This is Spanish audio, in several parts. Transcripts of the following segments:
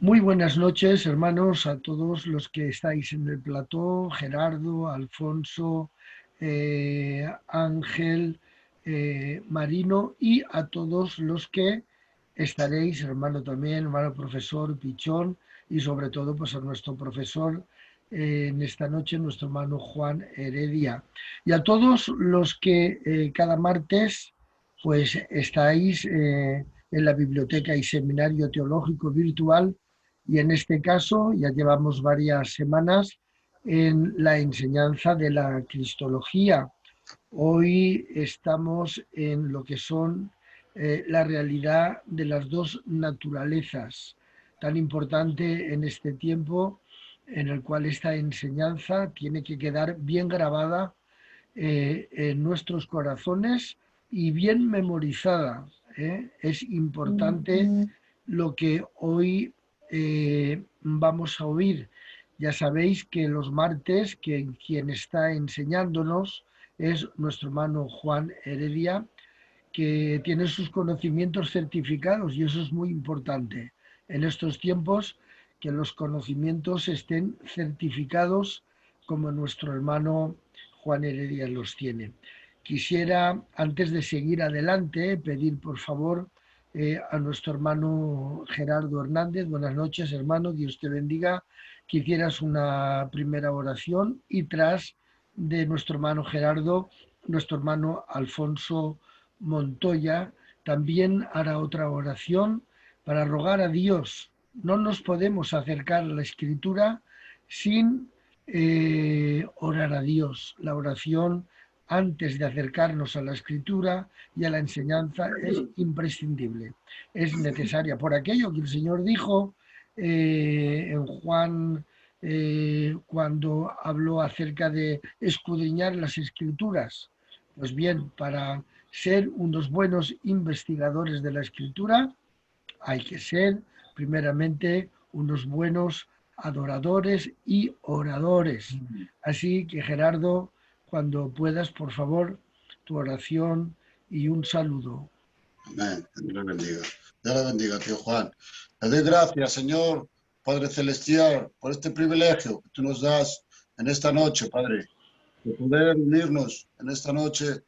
Muy buenas noches, hermanos, a todos los que estáis en el plató, Gerardo, Alfonso, Ángel, Marino, y a todos los que estaréis, hermano también, hermano profesor Pichón, y sobre todo pues a nuestro profesor en esta noche, nuestro hermano Juan Heredia. Y a todos los que cada martes pues estáis en la biblioteca y seminario teológico virtual, y en este caso ya llevamos varias semanas en la enseñanza de la cristología. Hoy estamos en lo que son la realidad de las dos naturalezas, tan importante en este tiempo en el cual esta enseñanza tiene que quedar bien grabada en nuestros corazones y bien memorizada. Es importante lo que hoy vamos a oír. Ya sabéis que los martes, que quien está enseñándonos es nuestro hermano Juan Heredia, que tiene sus conocimientos certificados, y eso es muy importante en estos tiempos, que los conocimientos estén certificados como nuestro hermano Juan Heredia los tiene. Quisiera, antes de seguir adelante, pedir por favor a nuestro hermano Gerardo Hernández. Buenas noches, hermano, Dios te bendiga. Que hicieras una primera oración, y tras de nuestro hermano Gerardo, nuestro hermano Alfonso Montoya también hará otra oración para rogar a Dios. No nos podemos acercar a la Escritura sin orar a Dios. La oración antes de acercarnos a la Escritura y a la enseñanza es imprescindible, es necesaria. Por aquello que el Señor dijo en Juan, cuando habló acerca de escudriñar las Escrituras. Pues bien, para ser unos buenos investigadores de la Escritura hay que ser primeramente unos buenos adoradores y oradores. Así que, Gerardo, cuando puedas, por favor, tu oración y un saludo. Amén. Dios le bendiga. Dios le bendiga, tío Juan. Le doy gracias, Señor, Padre Celestial, por este privilegio que tú nos das en esta noche, Padre, de poder unirnos en esta noche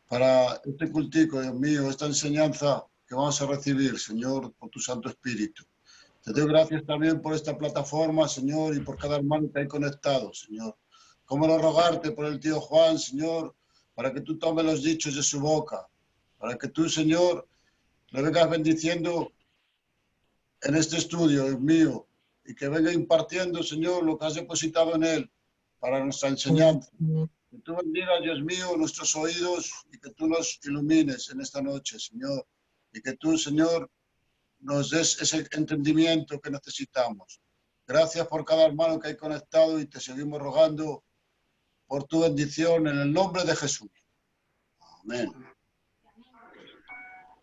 para este cultico, Dios mío, esta enseñanza que vamos a recibir, Señor, por tu Santo Espíritu. Te doy gracias también por esta plataforma, Señor, y por cada hermano que hay conectado, Señor. Cómo no rogarte por el tío Juan, Señor, para que tú tomes los dichos de su boca, para que tú, Señor, le vengas bendiciendo en este estudio, Dios mío, y que venga impartiendo, Señor, lo que has depositado en él para nuestra enseñanza. Que tú bendigas, Dios mío, nuestros oídos y que tú nos ilumines en esta noche, Señor. Y que tú, Señor, nos des ese entendimiento que necesitamos. Gracias por cada hermano que hay conectado y te seguimos rogando por tu bendición en el nombre de Jesús. Amén.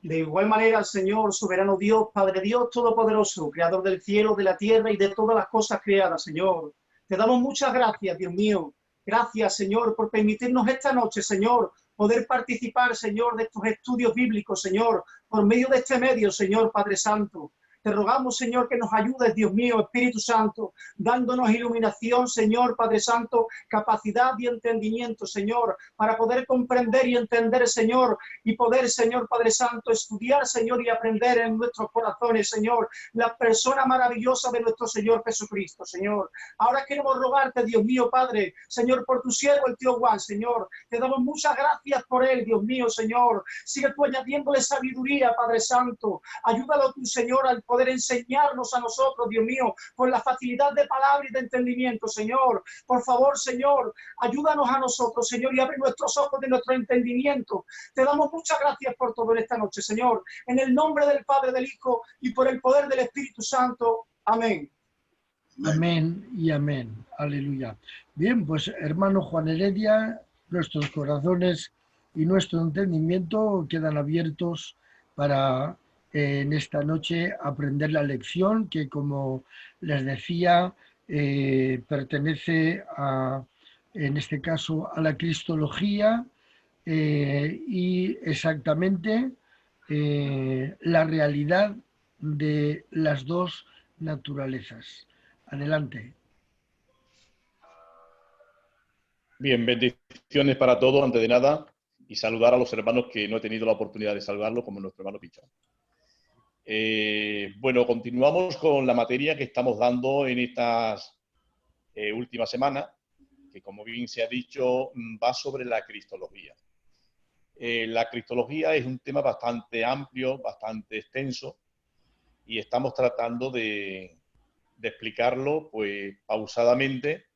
De igual manera, Señor, soberano Dios, Padre Dios Todopoderoso, Creador del cielo, de la tierra y de todas las cosas creadas, Señor. Te damos muchas gracias, Dios mío. Gracias, Señor, por permitirnos esta noche, Señor, poder participar, Señor, de estos estudios bíblicos, Señor, por medio de este medio, Señor, Padre Santo. Te rogamos, Señor, que nos ayudes, Dios mío, Espíritu Santo, dándonos iluminación, Señor, Padre Santo, capacidad y entendimiento, Señor, para poder comprender y entender, Señor, y poder, Señor, Padre Santo, estudiar, Señor, y aprender en nuestros corazones, Señor, la persona maravillosa de nuestro Señor Jesucristo, Señor. Ahora queremos rogarte, Dios mío, Padre, Señor, por tu siervo, el tío Juan, Señor. Te damos muchas gracias por él, Dios mío, Señor. Sigue tú añadiéndole sabiduría, Padre Santo. Ayúdalo tú, Señor, al poder enseñarnos a nosotros, Dios mío, con la facilidad de palabra y de entendimiento, Señor. Por favor, Señor, ayúdanos a nosotros, Señor, y abre nuestros ojos de nuestro entendimiento. Te damos muchas gracias por todo en esta noche, Señor. En el nombre del Padre, del Hijo y por el poder del Espíritu Santo. Amén. Amén y amén. Aleluya. Bien, pues hermano Juan Heredia, nuestros corazones y nuestro entendimiento quedan abiertos para en esta noche aprender la lección que, como les decía, pertenece a, en este caso, a la cristología, y exactamente la realidad de las dos naturalezas. Adelante. Bien, bendiciones para todos, antes de nada, y saludar a los hermanos que no he tenido la oportunidad de saludarlo, como nuestro hermano Pichón. Bueno, continuamos con la materia que estamos dando en estas últimas semanas, que como bien se ha dicho, va sobre la cristología. La cristología es un tema bastante amplio, bastante extenso, y estamos tratando de explicarlo pues pausadamente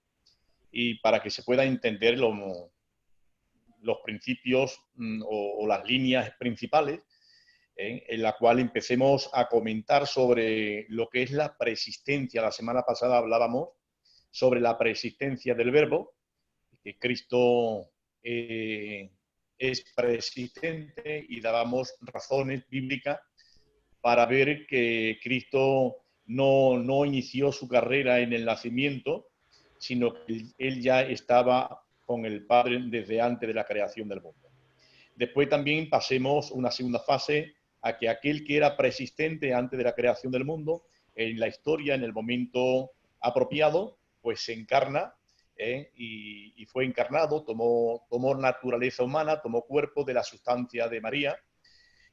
y para que se pueda entender los principios o las líneas principales en la cual empecemos a comentar sobre lo que es la preexistencia. La semana pasada hablábamos sobre la preexistencia del verbo, que Cristo es preexistente, y dábamos razones bíblicas para ver que Cristo no inició su carrera en el nacimiento, sino que él ya estaba con el Padre desde antes de la creación del mundo. Después también pasemos una segunda fase a que aquel que era preexistente antes de la creación del mundo, en la historia, en el momento apropiado, pues se encarna y fue encarnado, tomó naturaleza humana, tomó cuerpo de la sustancia de María,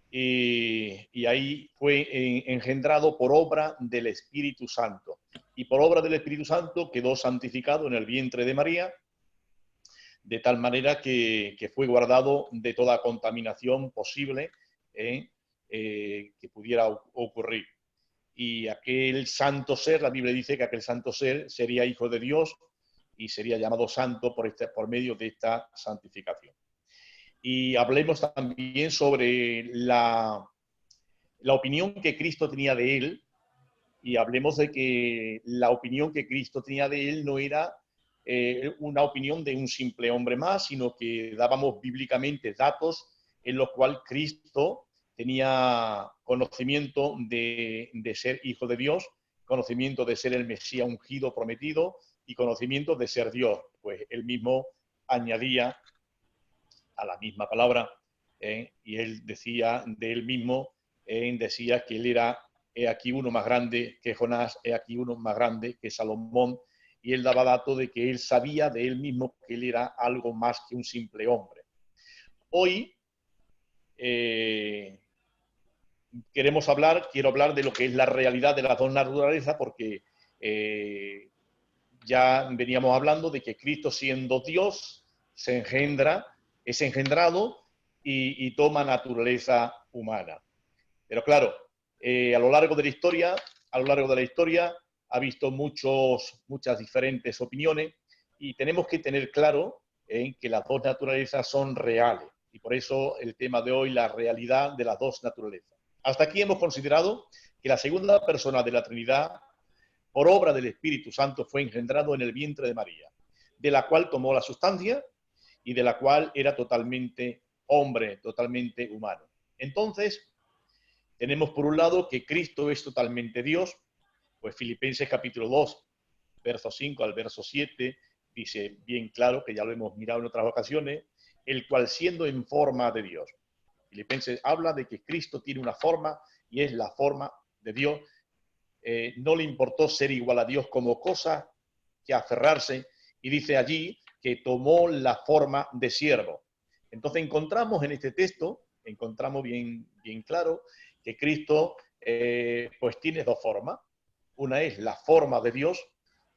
y ahí fue engendrado por obra del Espíritu Santo. Y por obra del Espíritu Santo quedó santificado en el vientre de María, de tal manera que fue guardado de toda contaminación posible que pudiera ocurrir. Y aquel santo ser, la Biblia dice que aquel santo ser sería hijo de Dios y sería llamado santo por medio de esta santificación. Y hablemos también sobre la opinión que Cristo tenía de él, y hablemos de que la opinión que Cristo tenía de él no era una opinión de un simple hombre más, sino que dábamos bíblicamente datos en los cuales Cristo tenía conocimiento de ser hijo de Dios, conocimiento de ser el Mesías ungido, prometido, y conocimiento de ser Dios. Pues él mismo añadía a la misma palabra, y él decía de él mismo, decía que él era, he aquí uno más grande que Jonás, he aquí uno más grande que Salomón, y él daba dato de que él sabía de él mismo que él era algo más que un simple hombre. Hoy quiero hablar de lo que es la realidad de las dos naturalezas, porque ya veníamos hablando de que Cristo, siendo Dios, se engendra, es engendrado y toma naturaleza humana. Pero claro, a lo largo de la historia ha visto muchas diferentes opiniones, y tenemos que tener claro que las dos naturalezas son reales, y por eso el tema de hoy, la realidad de las dos naturalezas. Hasta aquí hemos considerado que la segunda persona de la Trinidad, por obra del Espíritu Santo, fue engendrado en el vientre de María, de la cual tomó la sustancia y de la cual era totalmente hombre, totalmente humano. Entonces, tenemos por un lado que Cristo es totalmente Dios, pues Filipenses capítulo 2, verso 5 al verso 7, dice bien claro, que ya lo hemos mirado en otras ocasiones, el cual siendo en forma de Dios. Filipenses habla de que Cristo tiene una forma y es la forma de Dios. No le importó ser igual a Dios como cosa que aferrarse, y dice allí que tomó la forma de siervo. Entonces encontramos en este texto, encontramos bien claro que Cristo pues tiene dos formas. Una es la forma de Dios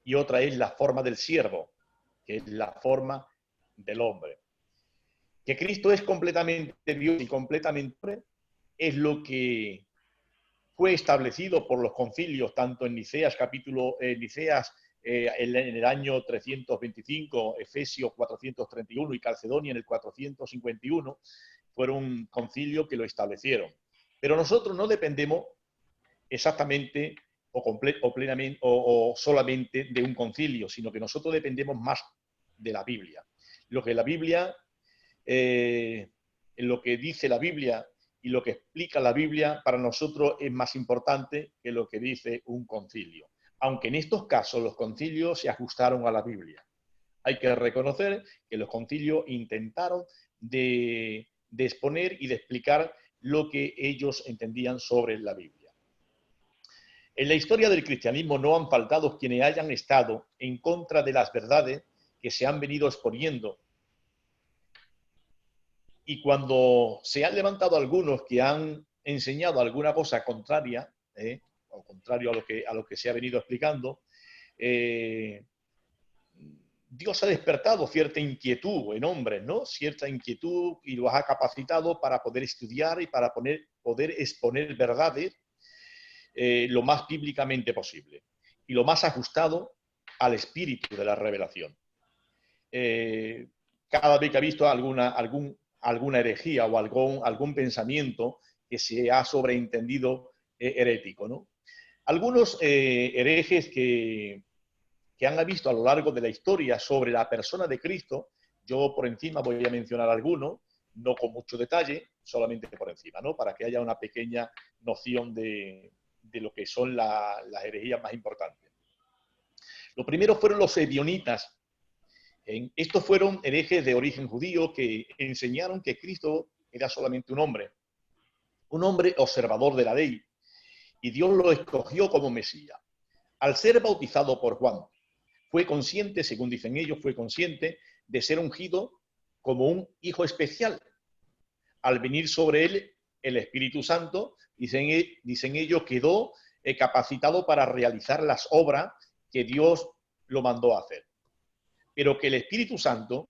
y otra es la forma del siervo, que es la forma del hombre. Que Cristo es completamente Dios y completamente hombre es lo que fue establecido por los concilios, tanto en Niceas, en el año 325, Efesios 431 y Calcedonia en el 451, fueron concilios que lo establecieron. Pero nosotros no dependemos exactamente plenamente o solamente de un concilio, sino que nosotros dependemos más de la Biblia. Lo que la Biblia, lo que dice la Biblia y lo que explica la Biblia para nosotros es más importante que lo que dice un concilio. Aunque en estos casos los concilios se ajustaron a la Biblia. Hay que reconocer que los concilios intentaron de exponer y de explicar lo que ellos entendían sobre la Biblia. En la historia del cristianismo no han faltado quienes hayan estado en contra de las verdades que se han venido exponiendo. Y cuando se han levantado algunos que han enseñado alguna cosa contraria, o contrario a lo que se ha venido explicando, Dios ha despertado cierta inquietud en hombres, ¿no? Cierta inquietud, y los ha capacitado para poder estudiar y para poder exponer verdades lo más bíblicamente posible y lo más ajustado al espíritu de la revelación. Cada vez que ha visto alguna herejía o algún pensamiento que se ha sobreentendido herético, ¿no? Algunos herejes que han visto a lo largo de la historia sobre la persona de Cristo, yo por encima voy a mencionar algunos, no con mucho detalle, solamente por encima, ¿no? Para que haya una pequeña noción de lo que son las herejías más importantes. Lo primero fueron los ebionitas. Estos fueron herejes de origen judío que enseñaron que Cristo era solamente un hombre observador de la ley, y Dios lo escogió como Mesías. Al ser bautizado por Juan, fue consciente, según dicen ellos, fue consciente de ser ungido como un hijo especial. Al venir sobre él el Espíritu Santo, dicen ellos, quedó capacitado para realizar las obras que Dios lo mandó a hacer. Pero que el Espíritu Santo,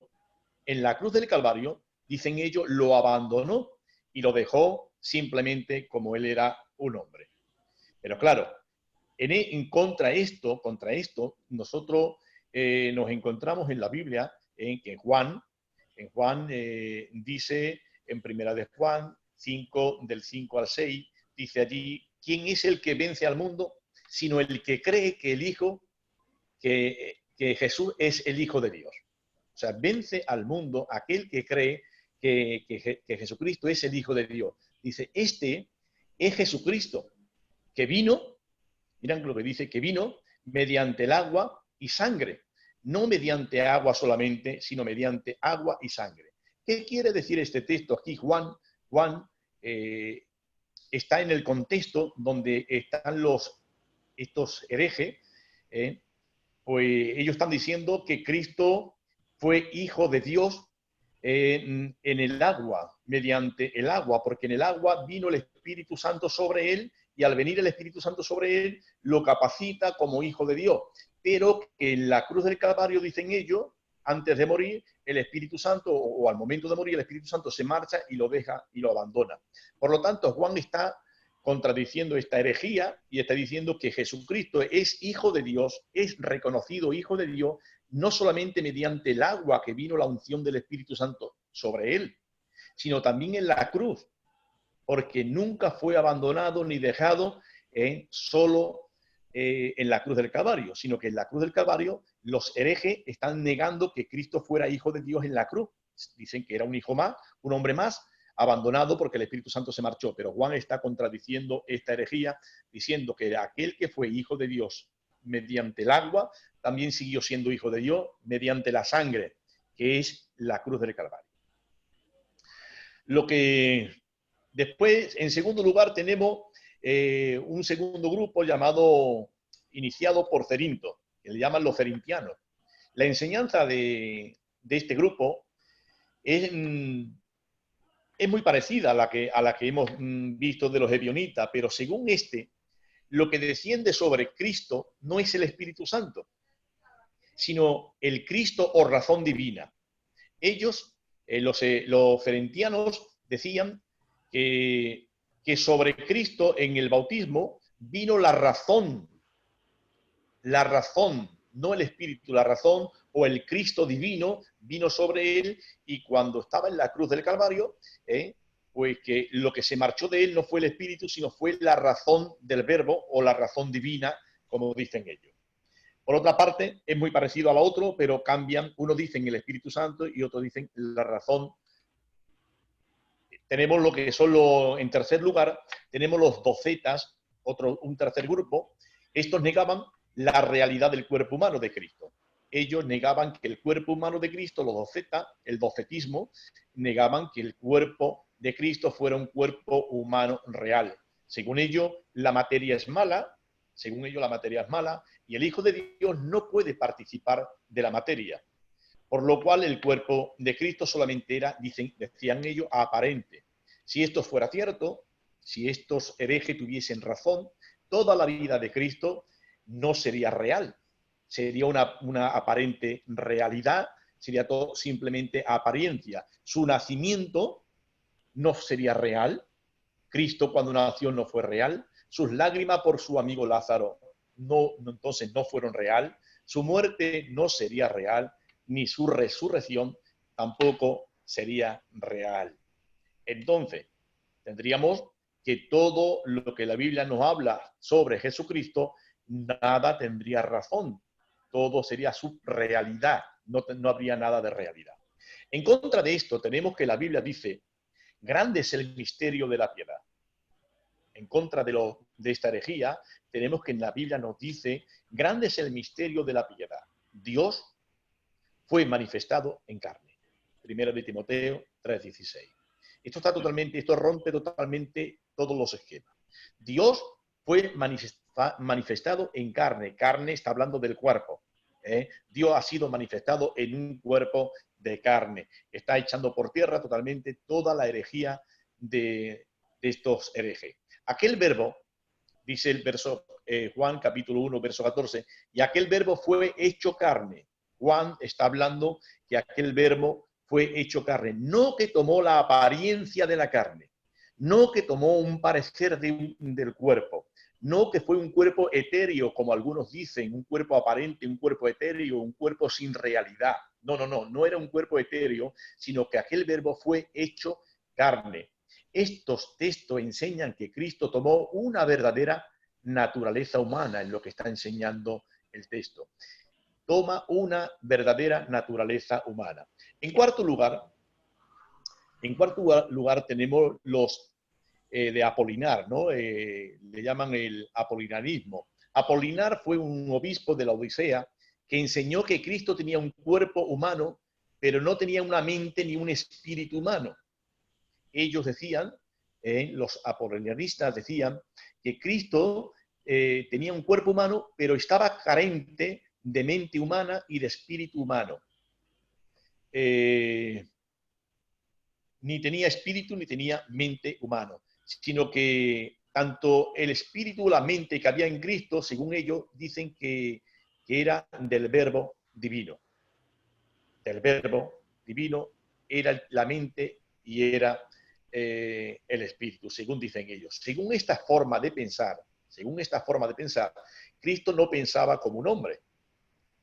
en la cruz del Calvario, dicen ellos, lo abandonó y lo dejó simplemente como él era un hombre. Pero claro, contra esto, nosotros nos encontramos en la Biblia, en que Juan dice, en Primera de Juan 5, del 5 al 6, dice allí, ¿quién es el que vence al mundo? Sino el que cree que que Jesús es el Hijo de Dios. O sea, vence al mundo aquel que cree que Jesucristo es el Hijo de Dios. Dice, este es Jesucristo, que vino, miren lo que dice, que vino mediante el agua y sangre, no mediante agua solamente, sino mediante agua y sangre. ¿Qué quiere decir este texto aquí? Juan está en el contexto donde están estos herejes, pues ellos están diciendo que Cristo fue hijo de Dios en el agua, mediante el agua, porque en el agua vino el Espíritu Santo sobre él, y al venir el Espíritu Santo sobre él, lo capacita como hijo de Dios. Pero que en la cruz del Calvario, dicen ellos, antes de morir, el Espíritu Santo, o al momento de morir, el Espíritu Santo se marcha y lo deja y lo abandona. Por lo tanto, Juan está contradiciendo esta herejía y está diciendo que Jesucristo es hijo de Dios, es reconocido hijo de Dios, no solamente mediante el agua que vino la unción del Espíritu Santo sobre él, sino también en la cruz, porque nunca fue abandonado ni dejado solo en la cruz del Calvario, sino que en la cruz del Calvario los herejes están negando que Cristo fuera hijo de Dios en la cruz. Dicen que era un hijo más, un hombre más, abandonado porque el Espíritu Santo se marchó. Pero Juan está contradiciendo esta herejía, diciendo que aquel que fue hijo de Dios mediante el agua, también siguió siendo hijo de Dios mediante la sangre, que es la cruz del Calvario. Lo que después, en segundo lugar, tenemos un segundo grupo iniciado por Cerinto, que le llaman los cerintianos. La enseñanza de este grupo es muy parecida a la que hemos visto de los ebionitas, pero según lo que desciende sobre Cristo no es el Espíritu Santo, sino el Cristo o razón divina. Ellos, los cerintianos, decían que sobre Cristo en el bautismo vino la razón, no el Espíritu, la razón o el Cristo divino vino sobre él, y cuando estaba en la cruz del Calvario, pues que lo que se marchó de él no fue el Espíritu, sino fue la razón del Verbo o la razón divina, como dicen ellos. Por otra parte, es muy parecido a la otra, pero cambian. Uno dicen el Espíritu Santo y otro dicen la razón. Tenemos lo que son en tercer lugar, tenemos los docetas, un tercer grupo. Estos negaban la realidad del cuerpo humano de Cristo. Ellos negaban que el cuerpo humano de Cristo, los docetas, el docetismo, negaban que el cuerpo de Cristo fuera un cuerpo humano real. Según ellos, la materia es mala, Según ellos, la materia es mala y el Hijo de Dios no puede participar de la materia. Por lo cual el cuerpo de Cristo solamente era, decían ellos, aparente. Si esto fuera cierto, si estos herejes tuviesen razón, toda la vida de Cristo no sería real. Sería una aparente realidad, sería todo simplemente apariencia. Su nacimiento no sería real. Cristo cuando nació no fue real. Sus lágrimas por su amigo Lázaro entonces no fueron real. Su muerte no sería real, ni su resurrección tampoco sería real. Entonces, tendríamos que todo lo que la Biblia nos habla sobre Jesucristo, nada tendría razón. Todo sería su realidad. No habría nada de realidad. En contra de esto, tenemos que la Biblia dice, grande es el misterio de la piedad. En contra de esta herejía, tenemos que en la Biblia nos dice, grande es el misterio de la piedad. Dios fue manifestado en carne. Primero de Timoteo 3:16. Esto rompe totalmente todos los esquemas. Dios fue manifestado en carne. Carne está hablando del cuerpo. Dios ha sido manifestado en un cuerpo de carne. Está echando por tierra totalmente toda la herejía de estos herejes. Aquel verbo, dice el verso Juan capítulo 1, verso 14, y aquel verbo fue hecho carne. Juan está hablando que aquel verbo fue hecho carne, no que tomó la apariencia de la carne, no que tomó un parecer del cuerpo, no que fue un cuerpo etéreo, como algunos dicen, un cuerpo aparente, un cuerpo etéreo, un cuerpo sin realidad. No era un cuerpo etéreo, sino que aquel verbo fue hecho carne. Estos textos enseñan que Cristo tomó una verdadera naturaleza humana, en lo que está enseñando el texto. Toma una verdadera naturaleza humana. En cuarto lugar tenemos los de Apolinar, ¿no? Le llaman el apolinarismo. Apolinar fue un obispo de la Odisea que enseñó que Cristo tenía un cuerpo humano, pero no tenía una mente ni un espíritu humano. Ellos decían, los apolinaristas decían, que Cristo tenía un cuerpo humano, pero estaba carente de mente humana y de espíritu humano. Ni tenía espíritu ni tenía mente humano, sino que tanto el espíritu o la mente que había en Cristo, según ellos, dicen que era del verbo divino. Del verbo divino era la mente y era el espíritu, según dicen ellos. Según esta forma de pensar, Cristo no pensaba como un hombre.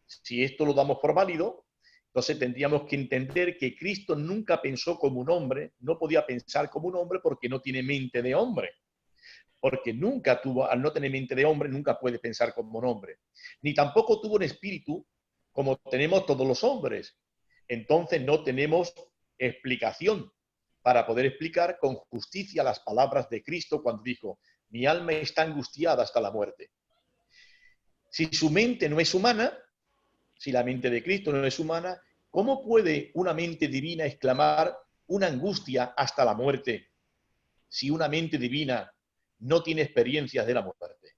Si esto lo damos por válido, entonces tendríamos que entender que Cristo nunca pensó como un hombre, no podía pensar como un hombre porque no tiene mente de hombre. Porque nunca tuvo, al no tener mente de hombre, nunca puede pensar como un hombre. Ni tampoco tuvo un espíritu como tenemos todos los hombres. Entonces no tenemos explicación para poder explicar con justicia las palabras de Cristo cuando dijo, mi alma está angustiada hasta la muerte. Si su mente no es humana, si la mente de Cristo no es humana, ¿cómo puede una mente divina exclamar una angustia hasta la muerte si una mente divina no tiene experiencias de la muerte?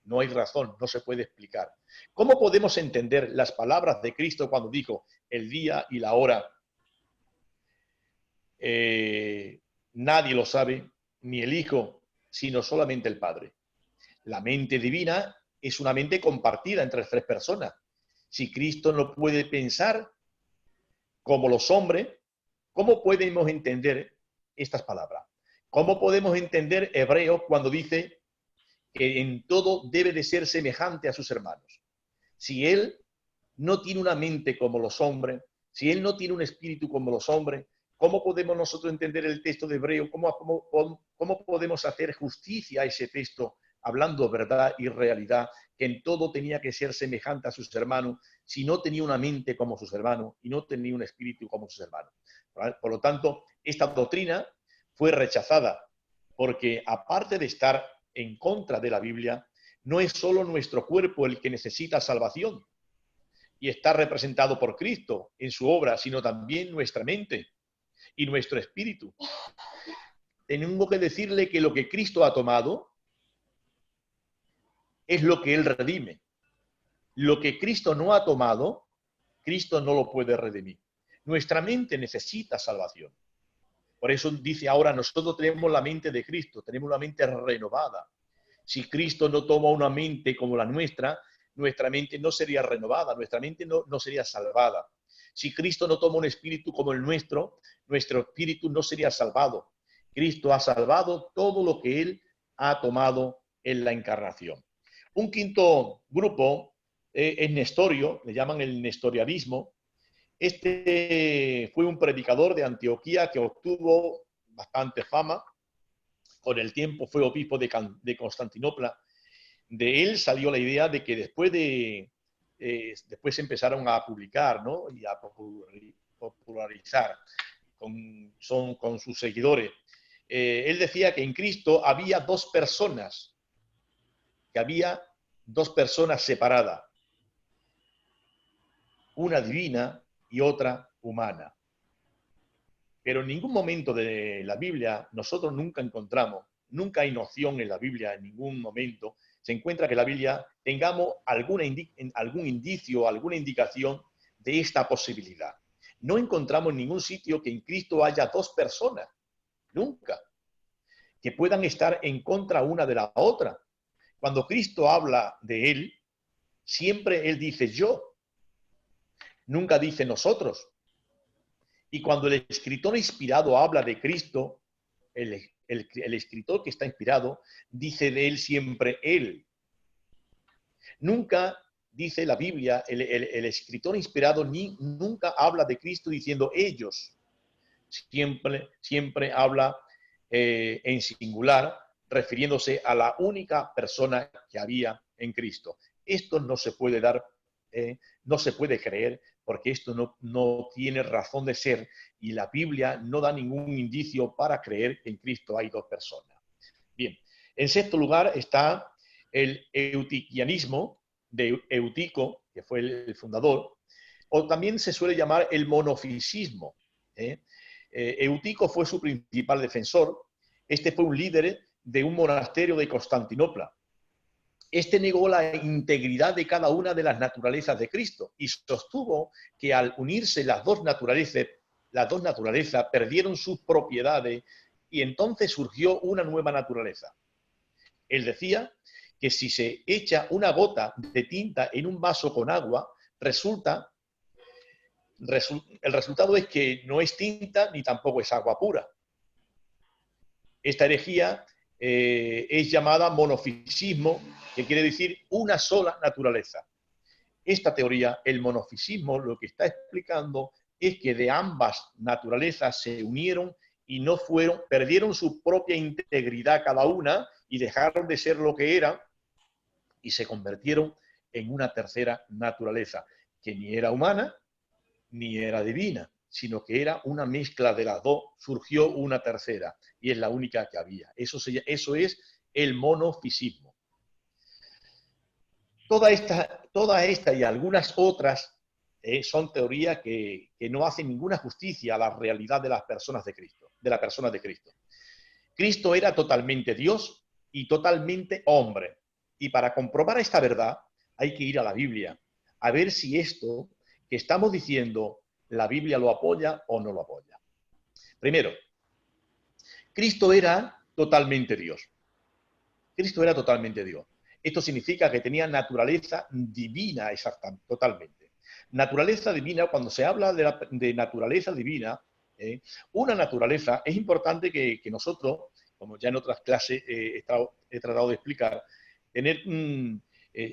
No hay razón, no se puede explicar. ¿Cómo podemos entender las palabras de Cristo cuando dijo el día y la hora? Nadie lo sabe, ni el Hijo, sino solamente el Padre. La mente divina es una mente compartida entre 3 personas. Si Cristo no puede pensar como los hombres, ¿cómo podemos entender estas palabras? ¿Cómo podemos entender Hebreos cuando dice que en todo debe de ser semejante a sus hermanos? Si Él no tiene una mente como los hombres, si Él no tiene un espíritu como los hombres, ¿cómo podemos nosotros entender el texto de Hebreos? ¿Cómo podemos hacer justicia a ese texto hablando verdad y realidad, que en todo tenía que ser semejante a sus hermanos, si no tenía una mente como sus hermanos y no tenía un espíritu como sus hermanos? Por lo tanto, esta doctrina fue rechazada, porque aparte de estar en contra de la Biblia, no es solo nuestro cuerpo el que necesita salvación y está representado por Cristo en su obra, sino también nuestra mente y nuestro espíritu. Tenemos que decirle que lo que Cristo ha tomado es lo que Él redime. Lo que Cristo no ha tomado, Cristo no lo puede redimir. Nuestra mente necesita salvación. Por eso dice ahora, nosotros tenemos la mente de Cristo, tenemos la mente renovada. Si Cristo no toma una mente como la nuestra mente no sería renovada, nuestra mente no sería salvada. Si Cristo no toma un espíritu como el nuestro espíritu no sería salvado. Cristo ha salvado todo lo que Él ha tomado en la encarnación. Un quinto grupo es Nestorio, le llaman el nestorianismo. Este fue un predicador de Antioquía que obtuvo bastante fama. Con el tiempo fue obispo de Constantinopla. De él salió la idea de que después empezaron a publicar, ¿no? Y a popularizar con sus seguidores. Él decía que en Cristo había dos personas separadas, una divina y otra humana. Pero en ningún momento de la Biblia nosotros nunca hay noción en la Biblia, en ningún momento se encuentra que la Biblia tengamos algún indicio, alguna indicación de esta posibilidad. No encontramos en ningún sitio que en Cristo haya dos personas, nunca, que puedan estar en contra una de la otra. Cuando Cristo habla de Él, siempre Él dice yo, nunca dice nosotros. Y cuando el escritor inspirado habla de Cristo, el escritor que está inspirado dice de Él siempre Él. Nunca dice la Biblia, el escritor inspirado nunca habla de Cristo diciendo ellos. Siempre habla en singular, refiriéndose a la única persona que había en Cristo. Esto no se puede dar, no se puede creer, porque esto no tiene razón de ser y la Biblia no da ningún indicio para creer que en Cristo hay dos personas. Bien, en sexto lugar está el eutiquianismo de Eutico, que fue el fundador, o también se suele llamar el monofisismo. Eutico fue su principal defensor. Este fue un líder de un monasterio de Constantinopla. Este negó la integridad de cada una de las naturalezas de Cristo y sostuvo que al unirse las dos naturalezas perdieron sus propiedades y entonces surgió una nueva naturaleza. Él decía que si se echa una gota de tinta en un vaso con agua, el resultado es que no es tinta ni tampoco es agua pura. Esta herejía es llamada monofisismo, que quiere decir una sola naturaleza. Esta teoría, el monofisismo, lo que está explicando es que de ambas naturalezas se unieron y perdieron su propia integridad cada una y dejaron de ser lo que eran y se convirtieron en una tercera naturaleza, que ni era humana ni era divina, sino que era una mezcla de las dos, surgió una tercera, y es la única que había. Eso es el monofisismo. Toda esta y algunas otras son teorías que no hacen ninguna justicia a la realidad de las personas de Cristo, de la persona de Cristo. Cristo era totalmente Dios y totalmente hombre. Y para comprobar esta verdad hay que ir a la Biblia, a ver si esto que estamos diciendo, la Biblia lo apoya o no lo apoya. Primero, Cristo era totalmente Dios. Cristo era totalmente Dios. Esto significa que tenía naturaleza divina exactamente, totalmente. Naturaleza divina, cuando se habla de naturaleza divina, una naturaleza, es importante que nosotros, como ya en otras clases he tratado de explicar, tener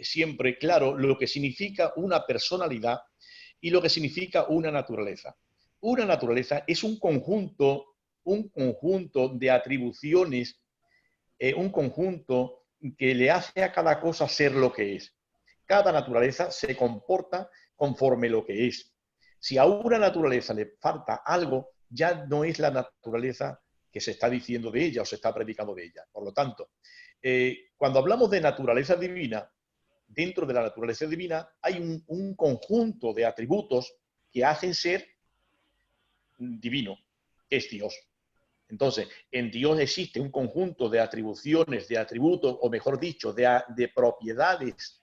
siempre claro lo que significa una personalidad y lo que significa una naturaleza. Una naturaleza es un conjunto de atribuciones, un conjunto que le hace a cada cosa ser lo que es. Cada naturaleza se comporta conforme lo que es. Si a una naturaleza le falta algo, ya no es la naturaleza que se está diciendo de ella o se está predicando de ella. Por lo tanto, cuando hablamos de naturaleza divina, dentro de la naturaleza divina hay un conjunto de atributos que hacen ser divino, que es Dios. Entonces, en Dios existe un conjunto de atribuciones, de atributos, o mejor dicho, de propiedades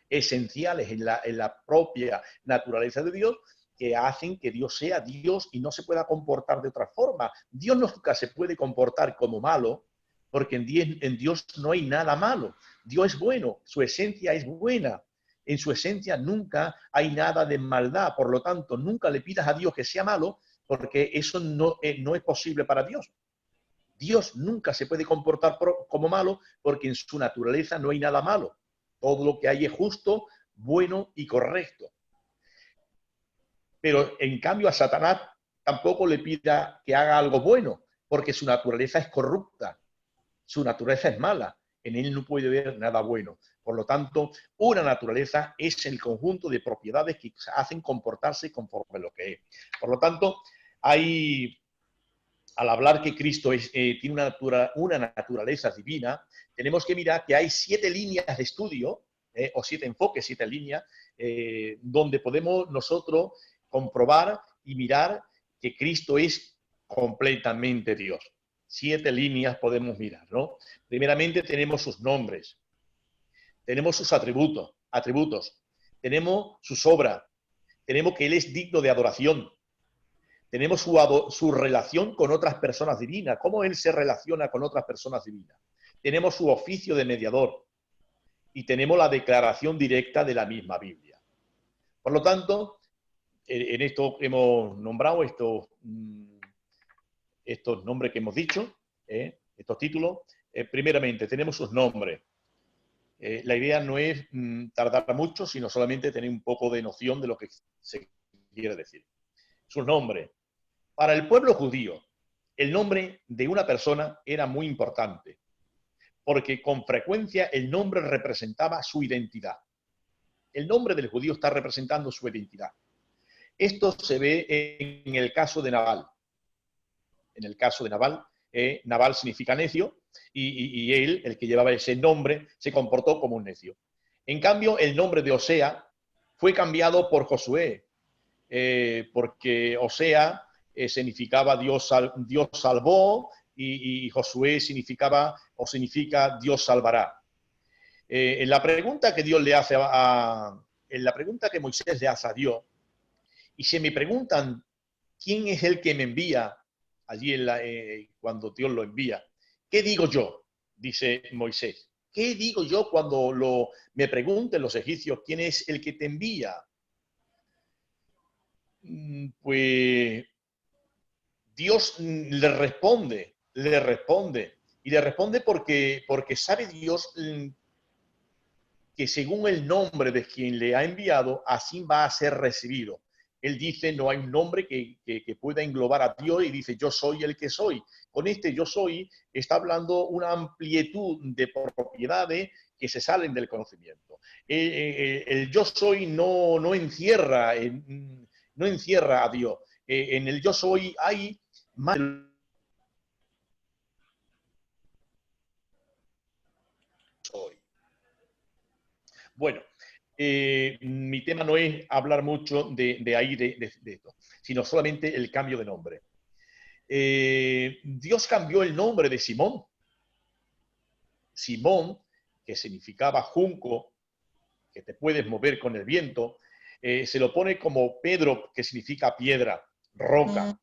esenciales en la propia naturaleza de Dios, que hacen que Dios sea Dios y no se pueda comportar de otra forma. Dios nunca se puede comportar como malo, porque en Dios no hay nada malo. Dios es bueno, su esencia es buena. En su esencia nunca hay nada de maldad. Por lo tanto, nunca le pidas a Dios que sea malo, porque eso no es posible para Dios. Dios nunca se puede comportar como malo, porque en su naturaleza no hay nada malo. Todo lo que hay es justo, bueno y correcto. Pero en cambio a Satanás tampoco le pida que haga algo bueno, porque su naturaleza es corrupta, su naturaleza es mala, en él no puede ver nada bueno. Por lo tanto, una naturaleza es el conjunto de propiedades que hacen comportarse conforme a lo que es. Por lo tanto, al hablar que Cristo tiene una naturaleza divina, tenemos que mirar que hay 7 líneas de estudio, o 7 enfoques, 7 líneas, donde podemos nosotros comprobar y mirar que Cristo es completamente Dios. 7 líneas podemos mirar, ¿no? Primeramente tenemos sus nombres, tenemos sus atributos, tenemos sus obras, tenemos que Él es digno de adoración, tenemos su relación con otras personas divinas, cómo Él se relaciona con otras personas divinas, tenemos su oficio de mediador y tenemos la declaración directa de la misma Biblia. Por lo tanto, en esto hemos nombrado estos nombres que hemos dicho, estos títulos. Primeramente, tenemos sus nombres. La idea no es tardar mucho, sino solamente tener un poco de noción de lo que se quiere decir. Sus nombres. Para el pueblo judío, el nombre de una persona era muy importante, porque con frecuencia el nombre representaba su identidad. El nombre del judío está representando su identidad. Esto se ve en el caso de Nabal. En el caso de Nabal, Nabal significa necio, y él, el que llevaba ese nombre, se comportó como un necio. En cambio, el nombre de Osea fue cambiado por Josué, porque Osea significaba Dios salvó, y Josué significa Dios salvará. En la pregunta que Dios le hace en la pregunta que Moisés le hace a Dios, y si me preguntan quién es el que me envía allí cuando Dios lo envía, ¿qué digo yo? Dice Moisés. ¿Qué digo yo cuando me pregunten los egipcios quién es el que te envía? Pues Dios le responde, y le responde porque sabe Dios que según el nombre de quien le ha enviado, así va a ser recibido. Él dice, no hay un nombre que pueda englobar a Dios, y dice, yo soy el que soy. Con este yo soy está hablando una amplitud de propiedades que se salen del conocimiento. El yo soy no encierra a Dios. En el yo soy hay más. Bueno, mi tema no es hablar mucho de esto, sino solamente el cambio de nombre. Dios cambió el nombre de Simón. Simón, que significaba junco, que te puedes mover con el viento, se lo pone como Pedro, que significa piedra, roca,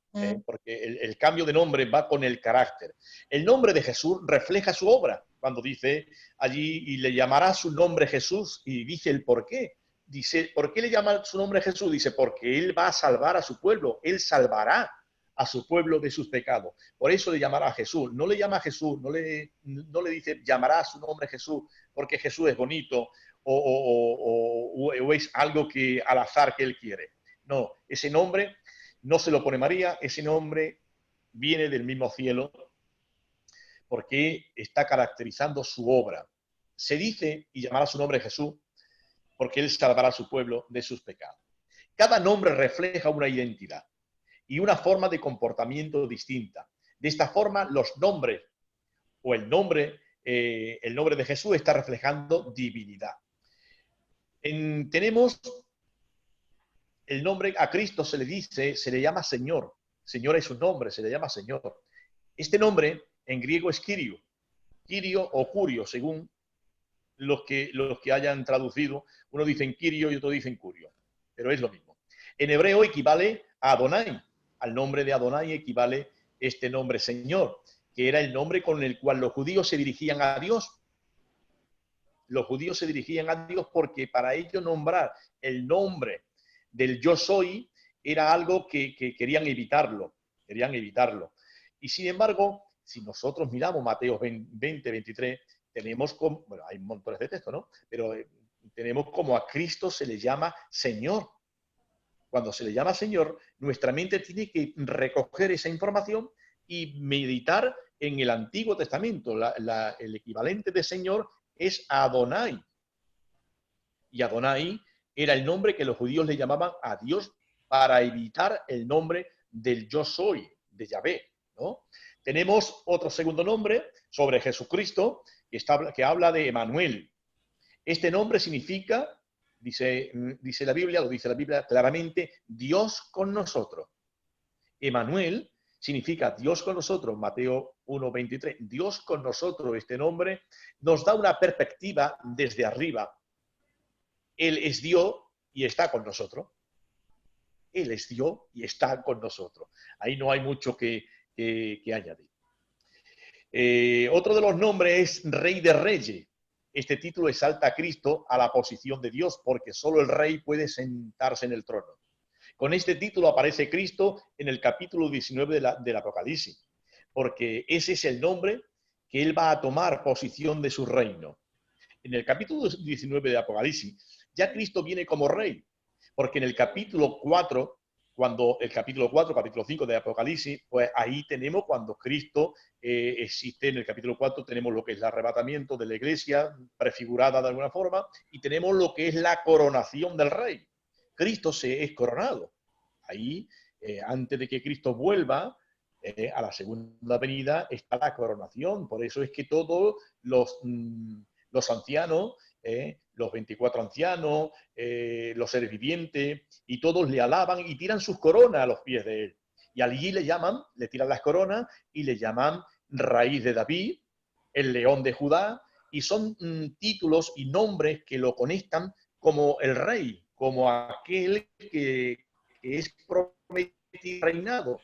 porque el cambio de nombre va con el carácter. El nombre de Jesús refleja su obra, cuando dice allí, y le llamará su nombre Jesús, y dice el por qué. Dice, ¿por qué le llama su nombre Jesús? Dice, porque Él va a salvar a su pueblo, Él salvará a su pueblo de sus pecados. Por eso le llamará a Jesús. No le llama a Jesús, no le dice, llamará a su nombre Jesús, porque Jesús es bonito, o es algo que al azar que Él quiere. No, ese nombre no se lo pone María, ese nombre viene del mismo cielo, porque está caracterizando su obra. Se dice, y llamará su nombre Jesús, porque Él salvará a su pueblo de sus pecados. Cada nombre refleja una identidad y una forma de comportamiento distinta. De esta forma, los nombres, o el nombre de Jesús está reflejando divinidad. Tenemos el nombre a Cristo, se le llama Señor. Señor es su nombre, se le llama Señor. Este nombre en griego es Kyrio, Kyrio o Curio, según los que hayan traducido. Uno dicen Kyrio y otro dicen Curio, pero es lo mismo. En hebreo equivale a Adonai. Al nombre de Adonai equivale este nombre Señor, que era el nombre con el cual los judíos se dirigían a Dios. Los judíos se dirigían a Dios porque para ellos nombrar el nombre del yo soy era algo que querían evitarlo. Y sin embargo, si nosotros miramos Mateo 20, 23, tenemos como, bueno, hay montones de textos, ¿no? Pero tenemos como a Cristo se le llama Señor. Cuando se le llama Señor, nuestra mente tiene que recoger esa información y meditar en el Antiguo Testamento. El equivalente de Señor es Adonai. Y Adonai era el nombre que los judíos le llamaban a Dios para evitar el nombre del yo soy, de Yahvé, ¿no? Tenemos otro segundo nombre sobre Jesucristo que habla de Emanuel. Este nombre significa, dice la Biblia claramente, Dios con nosotros. Emanuel significa Dios con nosotros, Mateo 1:23. Dios con nosotros, este nombre nos da una perspectiva desde arriba. Él es Dios y está con nosotros. Él es Dios y está con nosotros. Ahí no hay mucho que añadir. Otro de los nombres es Rey de Reyes. Este título exalta a Cristo a la posición de Dios, porque solo el Rey puede sentarse en el trono. Con este título aparece Cristo en el capítulo 19 del Apocalipsis, porque ese es el nombre que Él va a tomar posición de su reino. En el capítulo 19 de Apocalipsis, ya Cristo viene como Rey, porque en el capítulo 4, capítulo 5 de Apocalipsis, pues ahí tenemos cuando Cristo existe. En el capítulo 4 tenemos lo que es el arrebatamiento de la iglesia, prefigurada de alguna forma, y tenemos lo que es la coronación del Rey. Cristo se es coronado. Ahí, antes de que Cristo vuelva a la segunda venida, está la coronación. Por eso es que todos los ancianos, los 24 ancianos, los seres vivientes, y todos le alaban y tiran sus coronas a los pies de él. Y allí le tiran las coronas y le llaman Raíz de David, el León de Judá, y son títulos y nombres que lo conectan como el rey, como aquel que es prometido reinado,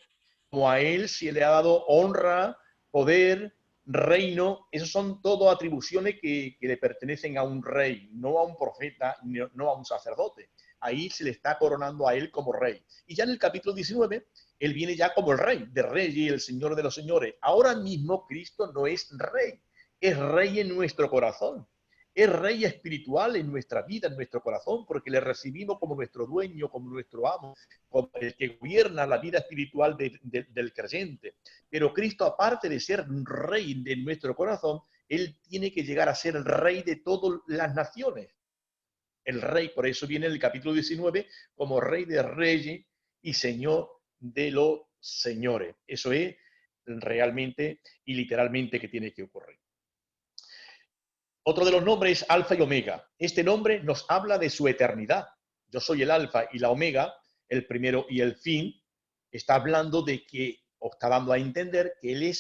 como a él se le ha dado honra, poder, reino. Esos son todo atribuciones que le pertenecen a un rey, no a un profeta, no a un sacerdote. Ahí se le está coronando a él como rey. Y ya en el capítulo 19, él viene ya como el rey, de reyes y el señor de los señores. Ahora mismo Cristo no es rey, es rey en nuestro corazón. Es rey espiritual en nuestra vida, en nuestro corazón, porque le recibimos como nuestro dueño, como nuestro amo, como el que gobierna la vida espiritual del creyente. Pero Cristo, aparte de ser rey de nuestro corazón, Él tiene que llegar a ser el rey de todas las naciones. El rey, por eso viene en el capítulo 19 como rey de reyes y señor de los señores. Eso es realmente y literalmente que tiene que ocurrir. Otro de los nombres es Alfa y Omega. Este nombre nos habla de su eternidad. Yo soy el Alfa y la Omega, el primero y el fin. Está hablando de que, o está dando a entender que Él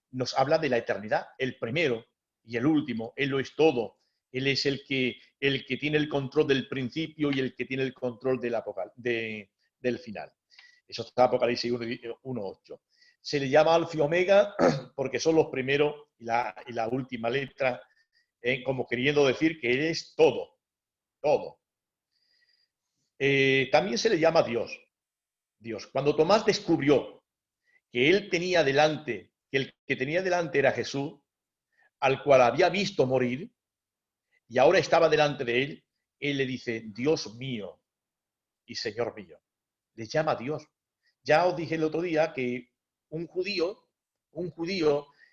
nos habla de la eternidad, el primero y el último. Él lo es todo. Él es el que tiene el control del principio y el que tiene el control del final. Eso está en Apocalipsis 1:8. Se le llama Alfa y Omega porque son los primeros y la última letra, como queriendo decir que Él es todo, todo. También se le llama Dios. Dios. Cuando Tomás descubrió que él tenía delante, que el que tenía delante era Jesús, al cual había visto morir, y ahora estaba delante de él, él le dice, Dios mío y Señor mío. Le llama Dios. Ya os dije el otro día que un judío,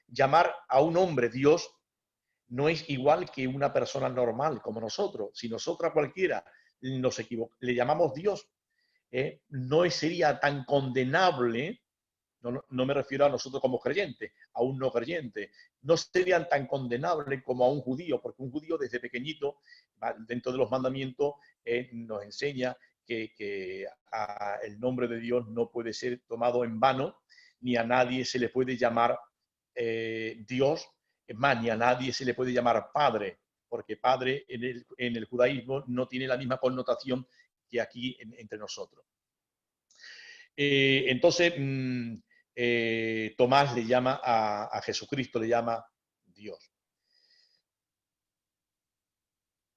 llamar a un hombre Dios, no es igual que una persona normal como nosotros. Si nosotros a cualquiera le llamamos Dios, no sería tan condenable, no me refiero a nosotros como creyentes, a un no creyente, no serían tan condenables como a un judío, porque un judío desde pequeñito, dentro de los mandamientos, nos enseña que el nombre de Dios no puede ser tomado en vano, ni a nadie se le puede llamar Dios, más ni a nadie se le puede llamar padre, porque padre en el judaísmo no tiene la misma connotación que aquí entre nosotros. Entonces, Tomás le llama a Jesucristo, le llama Dios.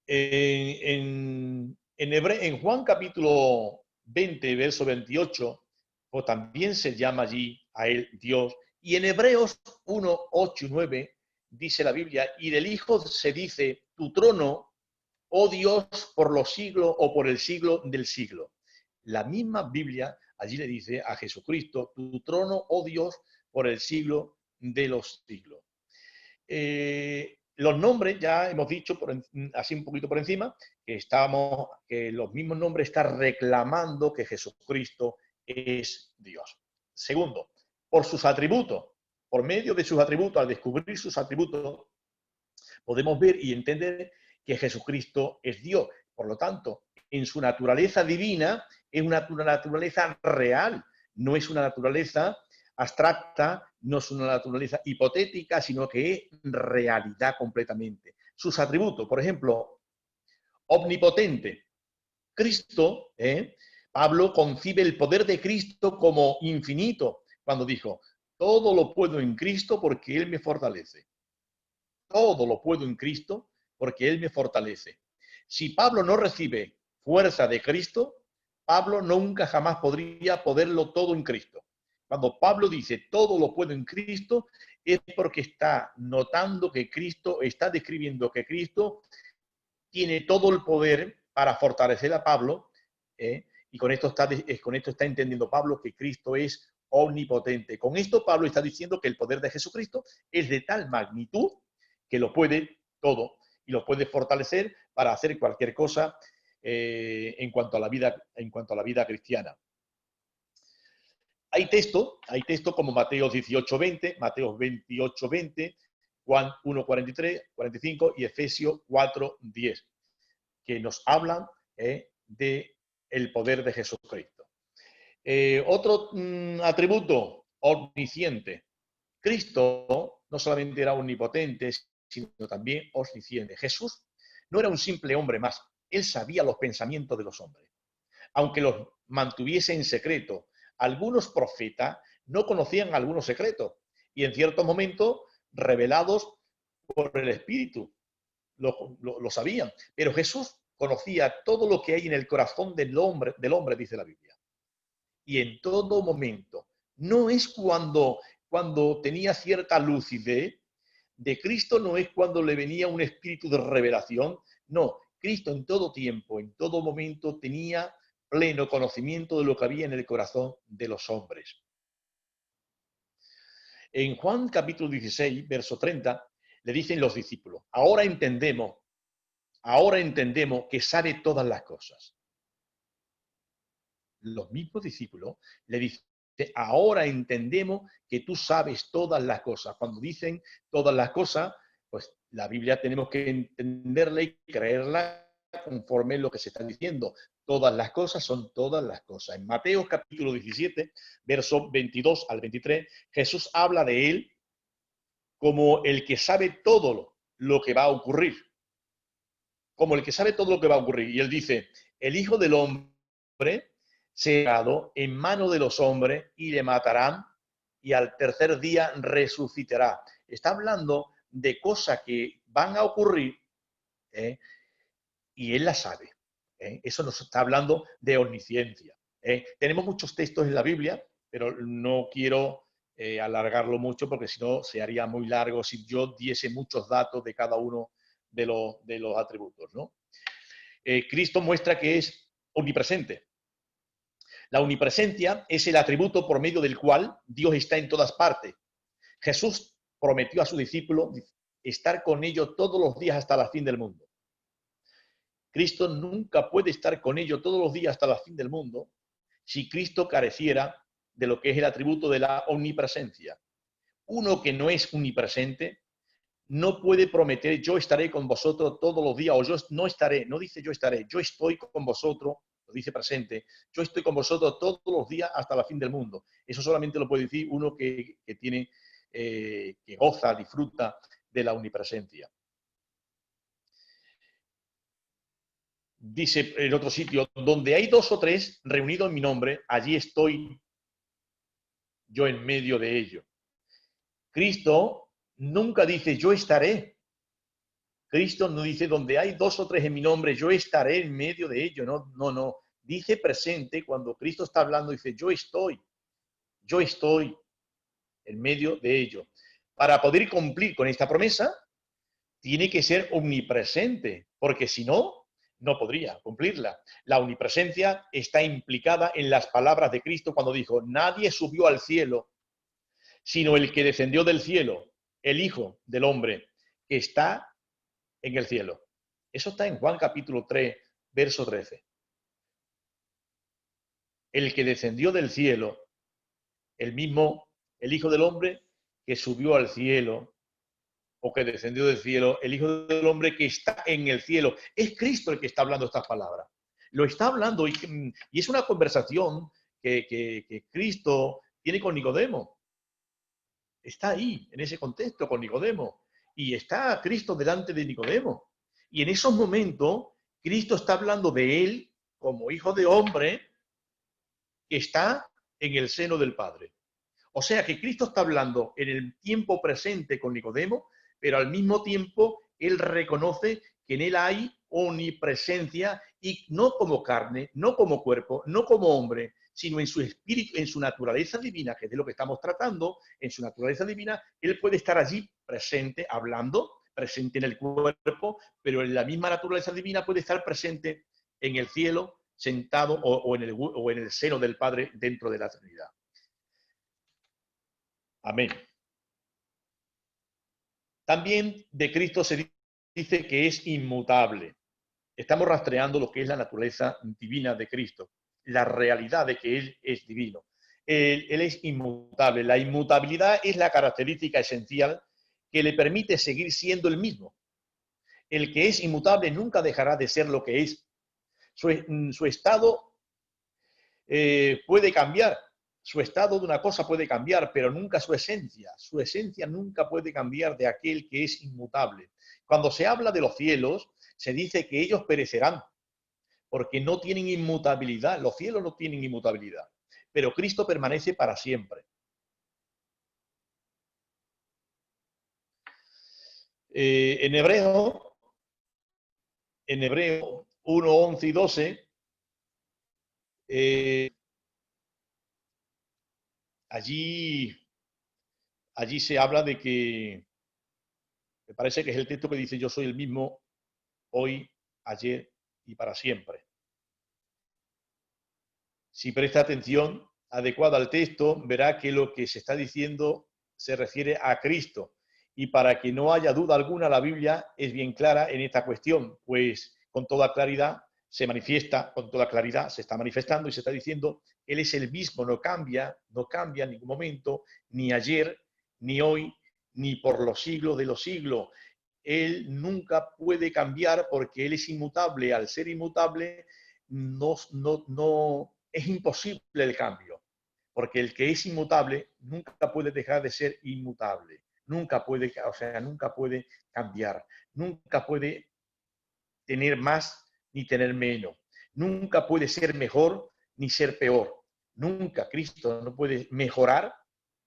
En Juan capítulo 20, verso 28, pues también se llama allí a él Dios. Y en Hebreos 1, 8 y 9 dice la Biblia, y del Hijo se dice, tu trono, oh Dios, por los siglos o por el siglo del siglo. La misma Biblia allí le dice a Jesucristo, tu trono, oh Dios, por el siglo de los siglos. Los nombres, ya hemos dicho, así un poquito por encima, que los mismos nombres están reclamando que Jesucristo es Dios. Segundo, por sus atributos. Por medio de sus atributos, al descubrir sus atributos, podemos ver y entender que Jesucristo es Dios. Por lo tanto, en su naturaleza divina es una naturaleza real, no es una naturaleza abstracta, no es una naturaleza hipotética, sino que es realidad completamente. Sus atributos, por ejemplo, omnipotente. Cristo, Pablo concibe el poder de Cristo como infinito, cuando dijo, todo lo puedo en Cristo porque Él me fortalece. Todo lo puedo en Cristo porque Él me fortalece. Si Pablo no recibe fuerza de Cristo, Pablo nunca jamás podría poderlo todo en Cristo. Cuando Pablo dice todo lo puedo en Cristo, es porque está notando que Cristo, está describiendo que Cristo tiene todo el poder para fortalecer a Pablo, y con esto está entendiendo Pablo que Cristo es omnipotente. Con esto Pablo está diciendo que el poder de Jesucristo es de tal magnitud que lo puede todo y lo puede fortalecer para hacer cualquier cosa en cuanto a la vida cristiana. Hay textos como Mateo 18:20, Mateo 28:20, Juan 1:43, 45 y Efesios 4:10, que nos hablan de el poder de Jesucristo. Otro atributo, omnisciente. Cristo no solamente era omnipotente, sino también omnisciente. Jesús no era un simple hombre más. Él sabía los pensamientos de los hombres. Aunque los mantuviese en secreto, algunos profetas no conocían algunos secretos y en ciertos momentos, revelados por el Espíritu, lo sabían. Pero Jesús conocía todo lo que hay en el corazón del hombre, dice la Biblia. Y en todo momento. No es cuando tenía cierta lucidez de Cristo, no es cuando le venía un espíritu de revelación. No, Cristo en todo tiempo, en todo momento tenía pleno conocimiento de lo que había en el corazón de los hombres. En Juan capítulo 16, verso 30, le dicen los discípulos, ahora entendemos que sabe todas las cosas. Los mismos discípulos le dicen, ahora entendemos que tú sabes todas las cosas. Cuando dicen todas las cosas, pues la Biblia tenemos que entenderla y creerla conforme lo que se está diciendo. Todas las cosas son todas las cosas. En Mateo capítulo 17, versos 22 al 23, Jesús habla de él como el que sabe todo lo que va a ocurrir. Como el que sabe todo lo que va a ocurrir. Y él dice, el Hijo del Hombre será dado en mano de los hombres y le matarán y al tercer día resucitará. Está hablando de cosas que van a ocurrir y él las sabe. Eso nos está hablando de omnisciencia. Tenemos muchos textos en la Biblia, pero no quiero alargarlo mucho porque si no se haría muy largo si yo diese muchos datos de cada uno de los atributos, ¿no? Cristo muestra que es omnipresente. La omnipresencia es el atributo por medio del cual Dios está en todas partes. Jesús prometió a sus discípulos estar con ellos todos los días hasta el fin del mundo. Cristo nunca puede estar con ellos todos los días hasta el fin del mundo si Cristo careciera de lo que es el atributo de la omnipresencia. Uno que no es omnipresente no puede prometer yo estaré con vosotros todos los días o yo no estaré, no dice yo estaré, yo estoy con vosotros, lo dice presente, yo estoy con vosotros todos los días hasta el fin del mundo. Eso solamente lo puede decir uno que tiene que goza, disfruta de la omnipresencia. Dice en otro sitio, donde hay 2 o 3 reunidos en mi nombre, allí estoy yo en medio de ellos. Cristo nunca dice yo estaré. Cristo no dice donde hay 2 o 3 en mi nombre, yo estaré en medio de ellos. No, no, no. Dice presente cuando Cristo está hablando, dice yo estoy en medio de ellos. Para poder cumplir con esta promesa, tiene que ser omnipresente, porque si no, no podría cumplirla. La omnipresencia está implicada en las palabras de Cristo cuando dijo, nadie subió al cielo, sino el que descendió del cielo, el Hijo del Hombre, que está en el cielo. Eso está en Juan capítulo 3, verso 13. El que descendió del cielo, el mismo, el Hijo del Hombre, que subió al cielo, o que descendió del cielo, el Hijo del Hombre que está en el cielo. Es Cristo el que está hablando estas palabras. Lo está hablando y es una conversación que Cristo tiene con Nicodemo. Está ahí, en ese contexto, con Nicodemo. Y está Cristo delante de Nicodemo. Y en esos momentos, Cristo está hablando de él como Hijo de Hombre que está en el seno del Padre. O sea que Cristo está hablando en el tiempo presente con Nicodemo, pero al mismo tiempo él reconoce que en él hay omnipresencia y no como carne, no como cuerpo, no como hombre, sino en su espíritu, en su naturaleza divina, que es de lo que estamos tratando, en su naturaleza divina, él puede estar allí presente, hablando, presente en el cuerpo, pero en la misma naturaleza divina puede estar presente en el cielo, sentado o en el seno del Padre dentro de la Trinidad. Amén. También de Cristo se dice que es inmutable. Estamos rastreando lo que es la naturaleza divina de Cristo, la realidad de que Él es divino. Él es inmutable. La inmutabilidad es la característica esencial que le permite seguir siendo el mismo. El que es inmutable nunca dejará de ser lo que es. Su estado puede cambiar. Su estado de una cosa puede cambiar, pero nunca su esencia. Su esencia nunca puede cambiar de aquel que es inmutable. Cuando se habla de los cielos, se dice que ellos perecerán, porque no tienen inmutabilidad. Los cielos no tienen inmutabilidad, pero Cristo permanece para siempre. En Hebreo 1, 11 y 12, allí se habla de que, me parece que es el texto que dice, yo soy el mismo hoy, ayer y para siempre. Si presta atención adecuada al texto, verá que lo que se está diciendo se refiere a Cristo. Y para que no haya duda alguna, la Biblia es bien clara en esta cuestión, pues con toda claridad se manifiesta, con toda claridad se está manifestando y se está diciendo, Él es el mismo, no cambia en ningún momento, ni ayer, ni hoy, ni por los siglos de los siglos. Él nunca puede cambiar porque Él es inmutable. Al ser inmutable, no es imposible el cambio, porque el que es inmutable nunca puede dejar de ser inmutable. Nunca puede cambiar, nunca puede tener más ni tener menos, nunca puede ser mejor ni ser peor. Nunca Cristo no puede mejorar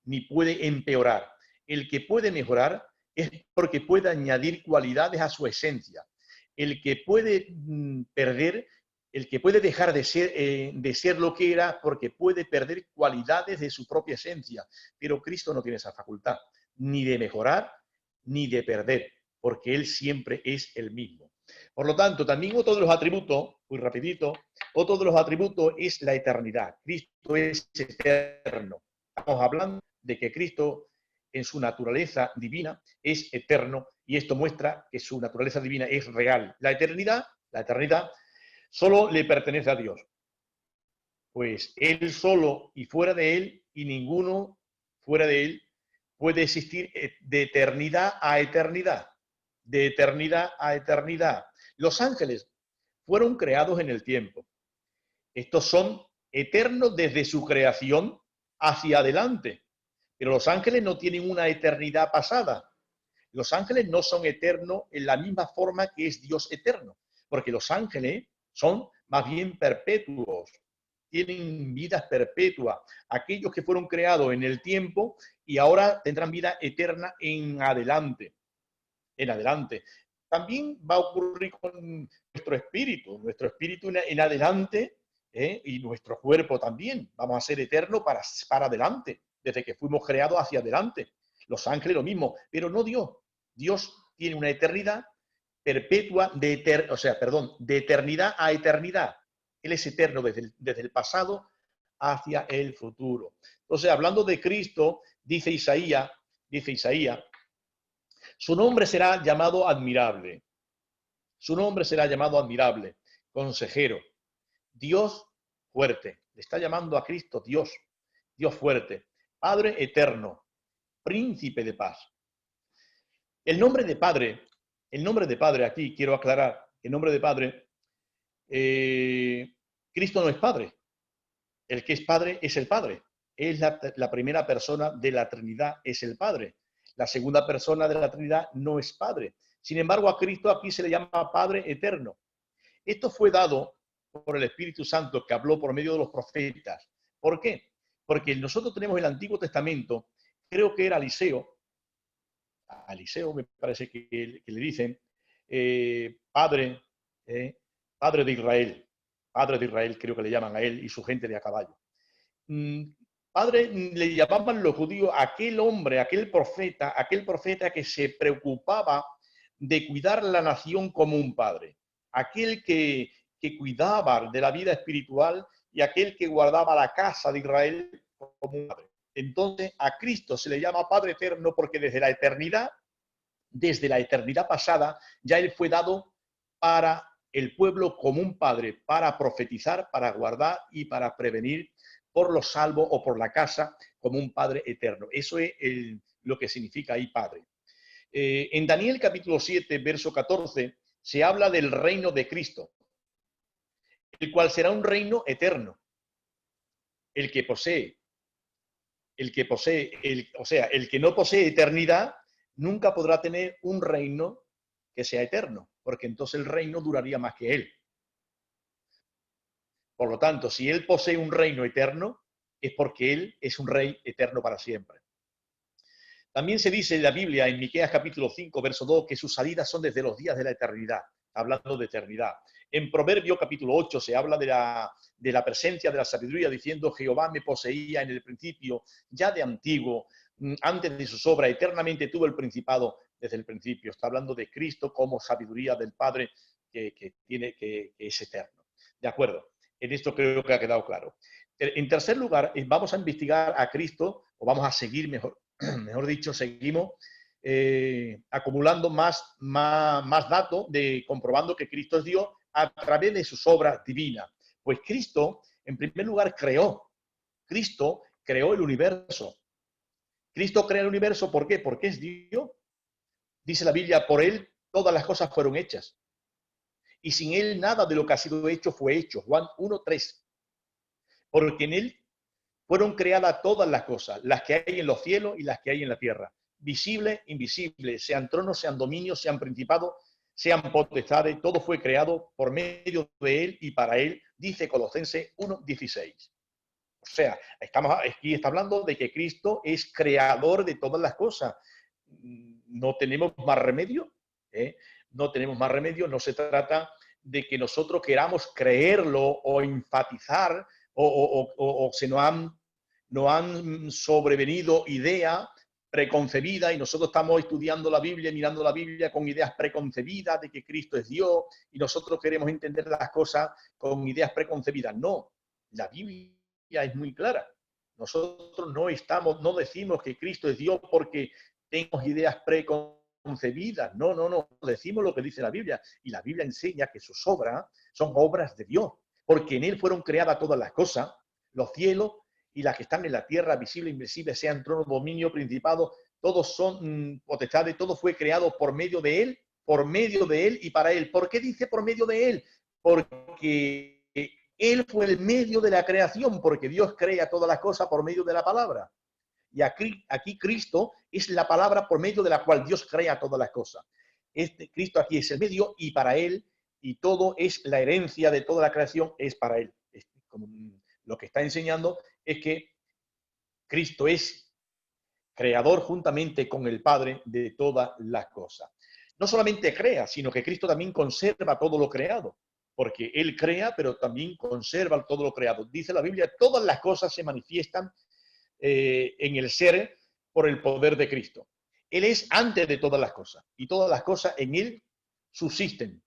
ni puede empeorar. El que puede mejorar es porque puede añadir cualidades a su esencia. El que puede perder, el que puede dejar de ser lo que era, porque puede perder cualidades de su propia esencia. Pero Cristo no tiene esa facultad, ni de mejorar, ni de perder, porque Él siempre es el mismo. Por lo tanto, también otro de los atributos, muy rapidito, otro de los atributos es la eternidad. Cristo es eterno. Estamos hablando de que Cristo en su naturaleza divina es eterno y esto muestra que su naturaleza divina es real. La eternidad solo le pertenece a Dios. Pues Él solo y fuera de Él y ninguno fuera de Él puede existir de eternidad a eternidad. De eternidad a eternidad. Los ángeles fueron creados en el tiempo. Estos son eternos desde su creación hacia adelante, Pero los ángeles no tienen una eternidad pasada. Los ángeles no son eternos en la misma forma que es Dios eterno, porque los ángeles son más bien perpetuos, tienen vidas perpetuas. Aquellos que fueron creados en el tiempo y ahora tendrán vida eterna en adelante. En adelante. También va a ocurrir con nuestro espíritu en adelante, y nuestro cuerpo también. Vamos a ser eternos para adelante, desde que fuimos creados hacia adelante. Los ángeles lo mismo, pero no Dios. Dios tiene una eternidad perpetua, de eternidad a eternidad. Él es eterno desde el pasado hacia el futuro. Entonces, hablando de Cristo, dice Isaías, su nombre será llamado admirable. Su nombre será llamado admirable, consejero, Dios fuerte. Le está llamando a Cristo Dios, Dios fuerte, Padre eterno, príncipe de paz. El nombre de Padre aquí, quiero aclarar, el nombre de Padre, Cristo no es Padre. El que es Padre es el Padre. Es la primera persona de la Trinidad, es el Padre. La segunda persona de la Trinidad no es Padre. Sin embargo, a Cristo aquí se le llama Padre eterno. Esto fue dado por el Espíritu Santo que habló por medio de los profetas. ¿Por qué? Porque nosotros tenemos el Antiguo Testamento, creo que era a Eliseo me parece que le dicen, Padre de Israel creo que le llaman a él y su gente de a caballo. Padre le llamaban los judíos aquel hombre, aquel profeta que se preocupaba de cuidar la nación como un padre, aquel que cuidaba de la vida espiritual y aquel que guardaba la casa de Israel como un padre. Entonces a Cristo se le llama Padre eterno porque desde la eternidad pasada, ya Él fue dado para el pueblo como un padre, para profetizar, para guardar y para prevenir por los salvos o por la casa como un Padre eterno. Eso es lo que significa ahí Padre. En Daniel capítulo 7, verso 14, se habla del reino de Cristo, el cual será un reino eterno. El que no posee eternidad, nunca podrá tener un reino que sea eterno, porque entonces el reino duraría más que él. Por lo tanto, si él posee un reino eterno, es porque él es un rey eterno para siempre. También se dice en la Biblia, en Miqueas capítulo 5, verso 2, que sus salidas son desde los días de la eternidad, hablando de eternidad. En Proverbio capítulo 8 se habla de la presencia de la sabiduría, diciendo, Jehová me poseía en el principio, ya de antiguo, antes de sus obras, eternamente tuvo el principado desde el principio. Está hablando de Cristo como sabiduría del Padre que es eterno. ¿De acuerdo? En esto creo que ha quedado claro. En tercer lugar, vamos a investigar a Cristo, o vamos a seguir, mejor dicho, seguimos acumulando más datos comprobando que Cristo es Dios a través de sus obras divinas. Pues Cristo, en primer lugar, Cristo creó el universo. Cristo crea el universo, ¿por qué? Porque es Dios. Dice la Biblia, por Él todas las cosas fueron hechas. Y sin Él nada de lo que ha sido hecho fue hecho. Juan 1:3. Porque en Él fueron creadas todas las cosas, las que hay en los cielos y las que hay en la tierra. Visibles, invisibles, sean tronos, sean dominios, sean principados, sean potestades, todo fue creado por medio de Él y para Él, dice Colosenses 1:16. O sea, aquí está hablando de que Cristo es creador de todas las cosas. No tenemos más remedio, no tenemos más remedio. No se trata de que nosotros queramos creerlo o enfatizar o se nos han sobrevenido ideas preconcebidas y nosotros estamos estudiando la Biblia, mirando la Biblia con ideas preconcebidas de que Cristo es Dios y nosotros queremos entender las cosas con ideas preconcebidas. No, la Biblia es muy clara. Nosotros no decimos que Cristo es Dios porque tenemos ideas preconcebidas. No. Decimos lo que dice la Biblia. Y la Biblia enseña que sus obras son obras de Dios. Porque en Él fueron creadas todas las cosas, los cielos y las que están en la tierra, visibles e invisibles, sean tronos, dominio, principado, todos son potestades, todo fue creado por medio de Él y para Él. ¿Por qué dice por medio de Él? Porque Él fue el medio de la creación, porque Dios crea todas las cosas por medio de la palabra. Y aquí Cristo es la palabra por medio de la cual Dios crea todas las cosas. Cristo aquí es el medio y para Él, y todo es la herencia de toda la creación, es para Él. Como lo que está enseñando es que Cristo es creador juntamente con el Padre de todas las cosas. No solamente crea, sino que Cristo también conserva todo lo creado, porque Él crea, pero también conserva todo lo creado. Dice la Biblia, todas las cosas se manifiestan en el ser por el poder de Cristo. Él es antes de todas las cosas, y todas las cosas en Él subsisten.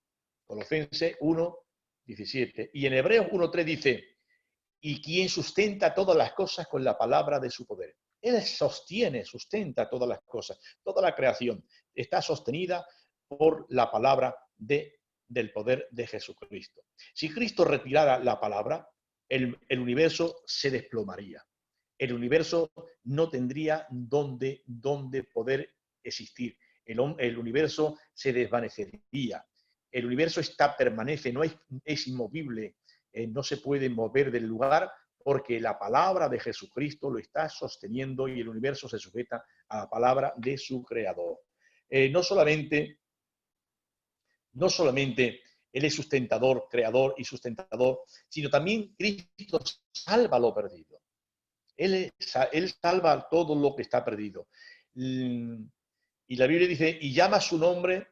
Colosenses 1:17. Y en Hebreos 1:3 dice, y quien sustenta todas las cosas con la palabra de su poder. Él sostiene, sustenta todas las cosas. Toda la creación está sostenida por la palabra del poder de Jesucristo. Si Cristo retirara la palabra, el universo se desplomaría. El universo no tendría dónde poder existir. El universo se desvanecería. El universo permanece, no es inmovible, no se puede mover del lugar porque la palabra de Jesucristo lo está sosteniendo y el universo se sujeta a la palabra de su creador. No solamente Él es sustentador, creador y sustentador, sino también Cristo salva lo perdido. Él salva todo lo que está perdido. Y la Biblia dice, y llamará su nombre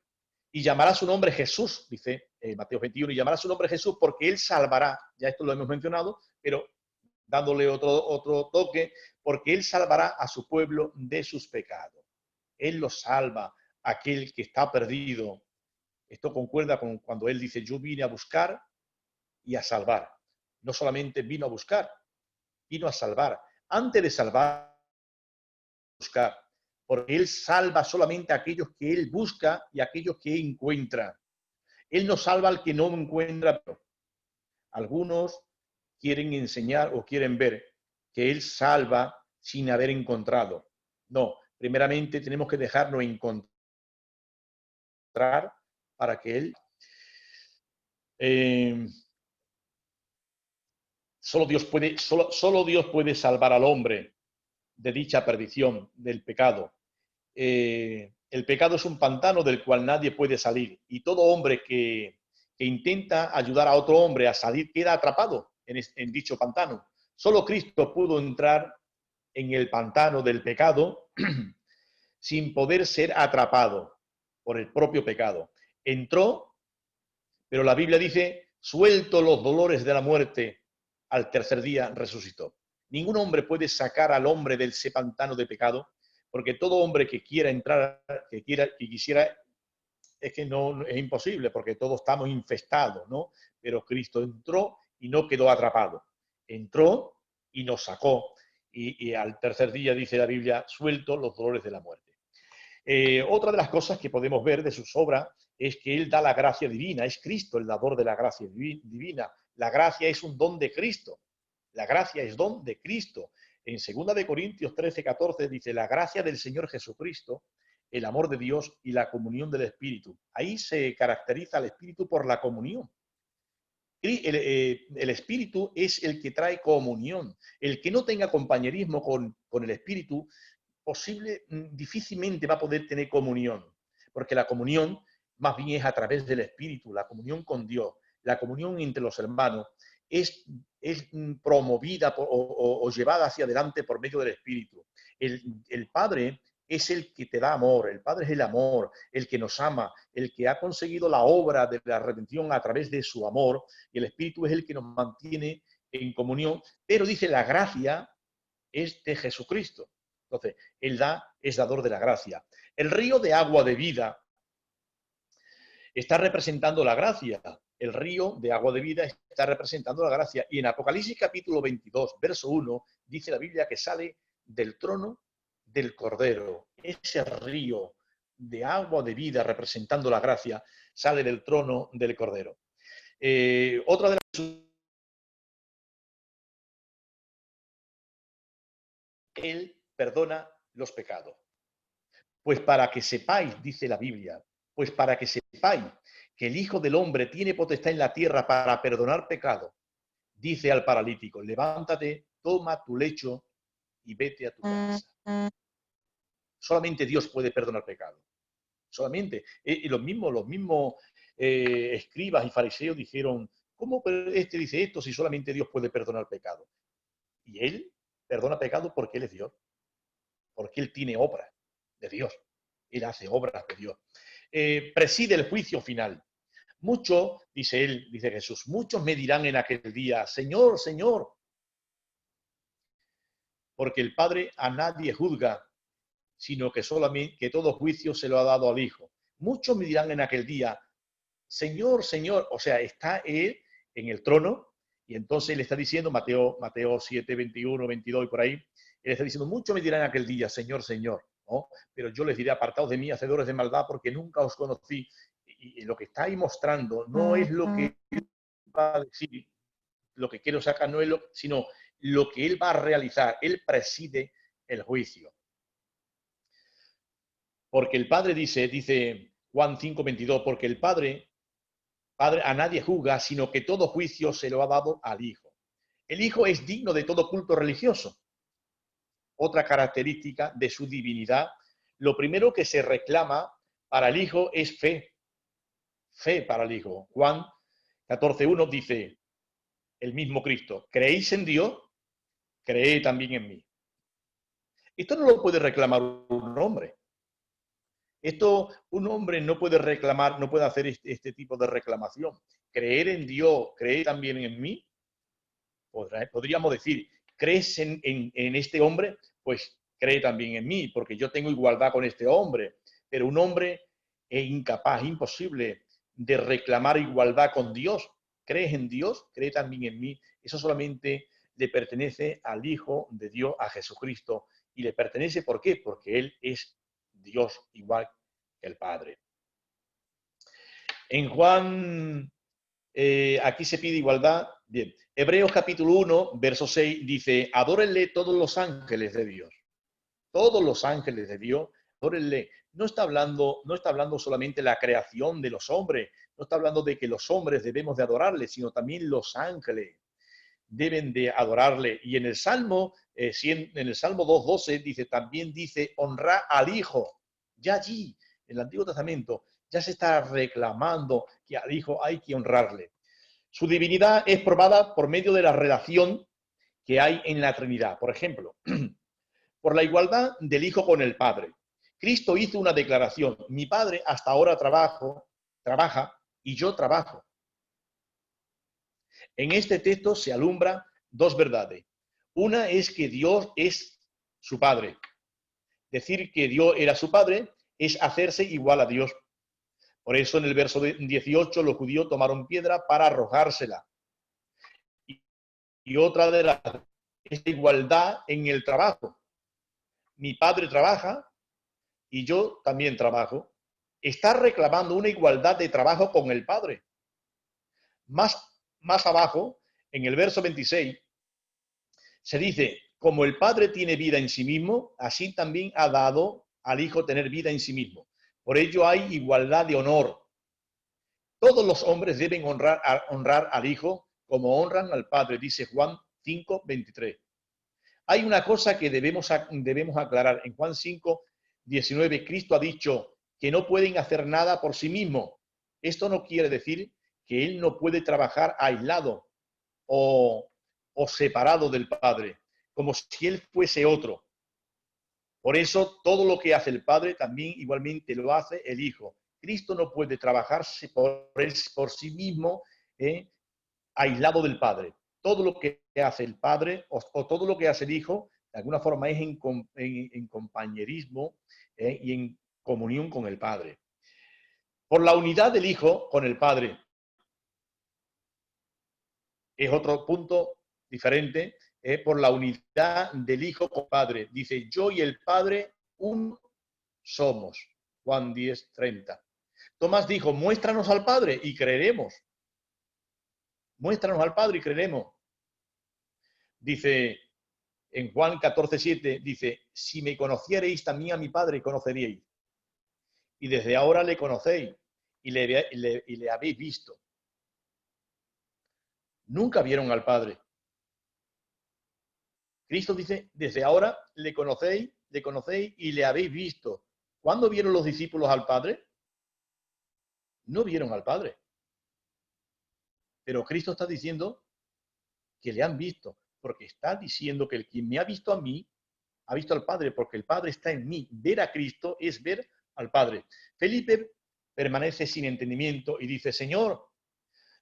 Jesús, dice Mateo 21, y llamará su nombre Jesús porque Él salvará, ya esto lo hemos mencionado, pero dándole otro toque, porque Él salvará a su pueblo de sus pecados. Él lo salva, aquel que está perdido. Esto concuerda con cuando Él dice, yo vine a buscar y a salvar. No solamente vino a buscar, vino a salvar. Antes de salvar, buscar, porque Él salva solamente a aquellos que Él busca y a aquellos que encuentra. Él no salva al que no encuentra. Algunos quieren enseñar o quieren ver que Él salva sin haber encontrado. No, primeramente tenemos que dejarnos encontrar para que Él... solo Dios puede salvar al hombre de dicha perdición, del pecado. El pecado es un pantano del cual nadie puede salir y todo hombre que intenta ayudar a otro hombre a salir queda atrapado en dicho pantano. Solo Cristo pudo entrar en el pantano del pecado sin poder ser atrapado por el propio pecado. Entró, pero la Biblia dice, suelto los dolores de la muerte, al tercer día resucitó. Ningún hombre puede sacar al hombre de ese pantano de pecado, porque todo hombre que quiera entrar, que quisiera, es que no es imposible, porque todos estamos infestados, ¿no? Pero Cristo entró y no quedó atrapado. Entró y nos sacó. Y al tercer día, dice la Biblia, suelto los dolores de la muerte. Otra de las cosas que podemos ver de sus obras es que Él da la gracia divina. Es Cristo el dador de la gracia divina. La gracia es un don de Cristo. La gracia es don de Cristo. En 2 de Corintios 13:14 dice, la gracia del Señor Jesucristo, el amor de Dios y la comunión del Espíritu. Ahí se caracteriza al Espíritu por la comunión. El Espíritu es el que trae comunión. El que no tenga compañerismo con el Espíritu, difícilmente va a poder tener comunión, porque la comunión más bien es a través del Espíritu, la comunión con Dios, la comunión entre los hermanos es promovida o llevada hacia adelante por medio del Espíritu. El Padre es el que te da amor, el Padre es el amor, el que nos ama, el que ha conseguido la obra de la redención a través de su amor, y el Espíritu es el que nos mantiene en comunión, pero dice la gracia es de Jesucristo. Entonces, Él es dador de la gracia. El río de agua de vida está representando la gracia. El río de agua de vida está representando la gracia. Y en Apocalipsis capítulo 22, verso 1, dice la Biblia que sale del trono del Cordero. Ese río de agua de vida representando la gracia sale del trono del Cordero. Otra de las... Él perdona los pecados. Pues para que sepáis, dice la Biblia, pues para que sepáis que el Hijo del Hombre tiene potestad en la tierra para perdonar pecados, dice al paralítico, levántate, toma tu lecho y vete a tu casa. Solamente Dios puede perdonar pecado. Solamente. Y los mismos escribas y fariseos dijeron, ¿cómo este dice esto si solamente Dios puede perdonar pecado? Y Él perdona pecado porque Él es Dios. Porque Él tiene obras de Dios. Él hace obras de Dios. Preside el juicio final. Muchos, dice él, dice Jesús, muchos me dirán en aquel día, Señor, Señor, porque el Padre a nadie juzga, sino que solamente que todo juicio se lo ha dado al Hijo. Muchos me dirán en aquel día, Señor, Señor, o sea, está Él en el trono, y entonces Él está diciendo, Mateo 7, 21, 22 y por ahí, Él está diciendo, muchos me dirán en aquel día, Señor, Señor, ¿no? Pero yo les diré, apartaos de mí, hacedores de maldad, porque nunca os conocí. Y lo que está ahí mostrando no es lo que Él va a decir, lo que quiero sacar no es lo, sino lo que Él va a realizar. Él preside el juicio. Porque el Padre dice Juan 5, 22, porque el Padre a nadie juzga, sino que todo juicio se lo ha dado al Hijo. El Hijo es digno de todo culto religioso. Otra característica de su divinidad, lo primero que se reclama para el Hijo es fe. Fe para el Hijo. Juan 14:1 dice el mismo Cristo, ¿creéis en Dios? Creed también en mí. Esto no lo puede reclamar un hombre. Esto un hombre no puede reclamar, no puede hacer este tipo de reclamación. Creer en Dios, creer también en mí. Podríamos decir, ¿crees en este hombre? Pues cree también en mí, porque yo tengo igualdad con este hombre. Pero un hombre es incapaz, imposible de reclamar igualdad con Dios. ¿Crees en Dios? Cree también en mí. Eso solamente le pertenece al Hijo de Dios, a Jesucristo. Y le pertenece, ¿por qué? Porque Él es Dios igual que el Padre. En Juan, aquí se pide igualdad. Bien, Hebreos capítulo 1, verso 6 dice, adórenle todos los ángeles de Dios. Todos los ángeles de Dios, adórenle. No está hablando solamente de la creación de los hombres, no está hablando de que los hombres debemos de adorarle, sino también los ángeles deben de adorarle. Y en el Salmo 2:12 dice, también dice, honra al Hijo. Ya allí, en el Antiguo Testamento, ya se está reclamando que al Hijo hay que honrarle. Su divinidad es probada por medio de la relación que hay en la Trinidad. Por ejemplo, por la igualdad del Hijo con el Padre. Cristo hizo una declaración, mi Padre hasta ahora trabaja y yo trabajo. En este texto se alumbra dos verdades. Una es que Dios es su Padre. Decir que Dios era su Padre es hacerse igual a Dios. Por eso en el verso 18 los judíos tomaron piedra para arrojársela. Y otra de las es la igualdad en el trabajo. Mi Padre trabaja y yo también trabajo. Está reclamando una igualdad de trabajo con el Padre. Más abajo, en el verso 26, se dice, como el Padre tiene vida en sí mismo, así también ha dado al Hijo tener vida en sí mismo. Por ello hay igualdad de honor. Todos los hombres deben honrar al Hijo como honran al Padre, dice Juan 5, 23. Hay una cosa que debemos aclarar. En Juan 5, 19, Cristo ha dicho que no pueden hacer nada por sí mismos. Esto no quiere decir que Él no puede trabajar aislado o separado del Padre, como si Él fuese otro. Por eso todo lo que hace el Padre también igualmente lo hace el Hijo. Cristo no puede trabajarse por sí mismo aislado del Padre. Todo lo que hace el Padre o todo lo que hace el Hijo, de alguna forma es en compañerismo y en comunión con el Padre. Por la unidad del Hijo con el Padre. Es otro punto diferente, por la unidad del Hijo con el Padre. Dice, yo y el Padre uno somos. Juan 10, 30. Tomás dijo, muéstranos al Padre y creeremos. Muéstranos al Padre y creeremos. Dice en Juan 14, 7, dice, si me conocierais también a mi Padre conoceríais. Y desde ahora le conocéis y le habéis visto. Nunca vieron al Padre. Cristo dice, desde ahora le conocéis y le habéis visto. ¿Cuándo vieron los discípulos al Padre? No vieron al Padre. Pero Cristo está diciendo que le han visto, porque está diciendo que el quien me ha visto a mí, ha visto al Padre, porque el Padre está en mí. Ver a Cristo es ver al Padre. Felipe permanece sin entendimiento y dice, Señor,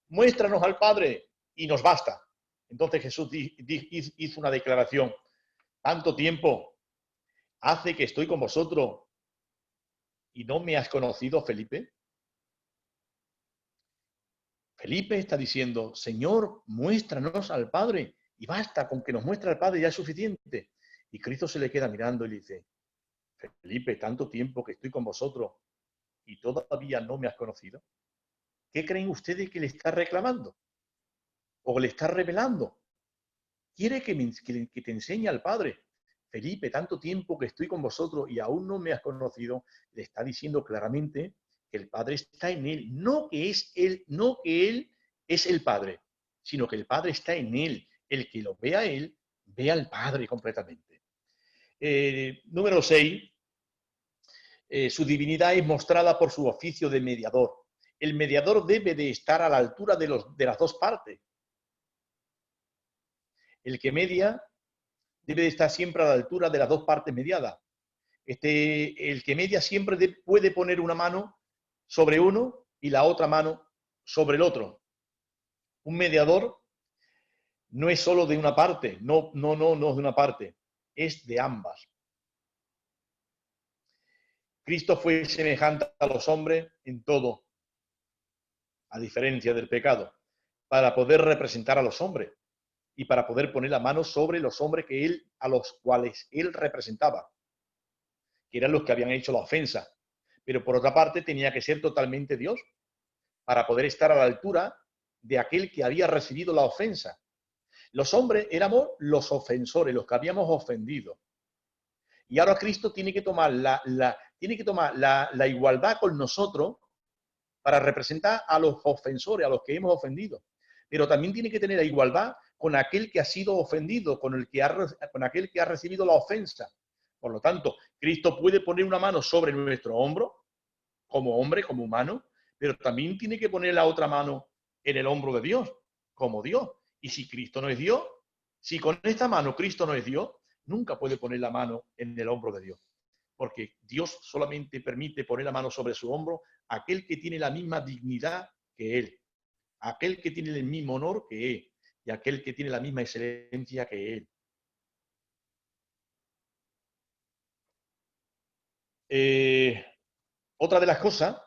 muéstranos al Padre y nos basta. Entonces Jesús hizo una declaración. Tanto tiempo hace que estoy con vosotros y no me has conocido, Felipe. Felipe está diciendo, Señor, muéstranos al Padre y basta, con que nos muestre al Padre ya es suficiente. Y Cristo se le queda mirando y le dice, Felipe, tanto tiempo que estoy con vosotros y todavía no me has conocido. ¿Qué creen ustedes que le está reclamando? ¿O le está revelando? Quiere que te enseñe al Padre. Felipe, tanto tiempo que estoy con vosotros y aún no me has conocido, le está diciendo claramente que el Padre está en él. No que él es el Padre, sino que el Padre está en él. El que lo vea a él, ve al Padre completamente. Número 6. Su divinidad es mostrada por su oficio de mediador. El mediador debe de estar a la altura de las dos partes. El que media debe de estar siempre a la altura de las dos partes mediadas. El que media siempre puede poner una mano sobre uno y la otra mano sobre el otro. Un mediador no es solo de una parte, no es de una parte, es de ambas. Cristo fue semejante a los hombres en todo, a diferencia del pecado, para poder representar a los hombres y para poder poner la mano sobre los hombres a los cuales él representaba, que eran los que habían hecho la ofensa. Pero por otra parte tenía que ser totalmente Dios, para poder estar a la altura de aquel que había recibido la ofensa. Los hombres éramos los ofensores, los que habíamos ofendido. Y ahora Cristo tiene que tomar la igualdad con nosotros para representar a los ofensores, a los que hemos ofendido. Pero también tiene que tener la igualdad con aquel que ha sido ofendido, con aquel que ha recibido la ofensa. Por lo tanto, Cristo puede poner una mano sobre nuestro hombro, como hombre, como humano, pero también tiene que poner la otra mano en el hombro de Dios, como Dios. Y si Cristo no es Dios, si con esta mano Cristo no es Dios, nunca puede poner la mano en el hombro de Dios. Porque Dios solamente permite poner la mano sobre su hombro a aquel que tiene la misma dignidad que Él, aquel que tiene el mismo honor que Él y aquel que tiene la misma excelencia que Él. Otra de las cosas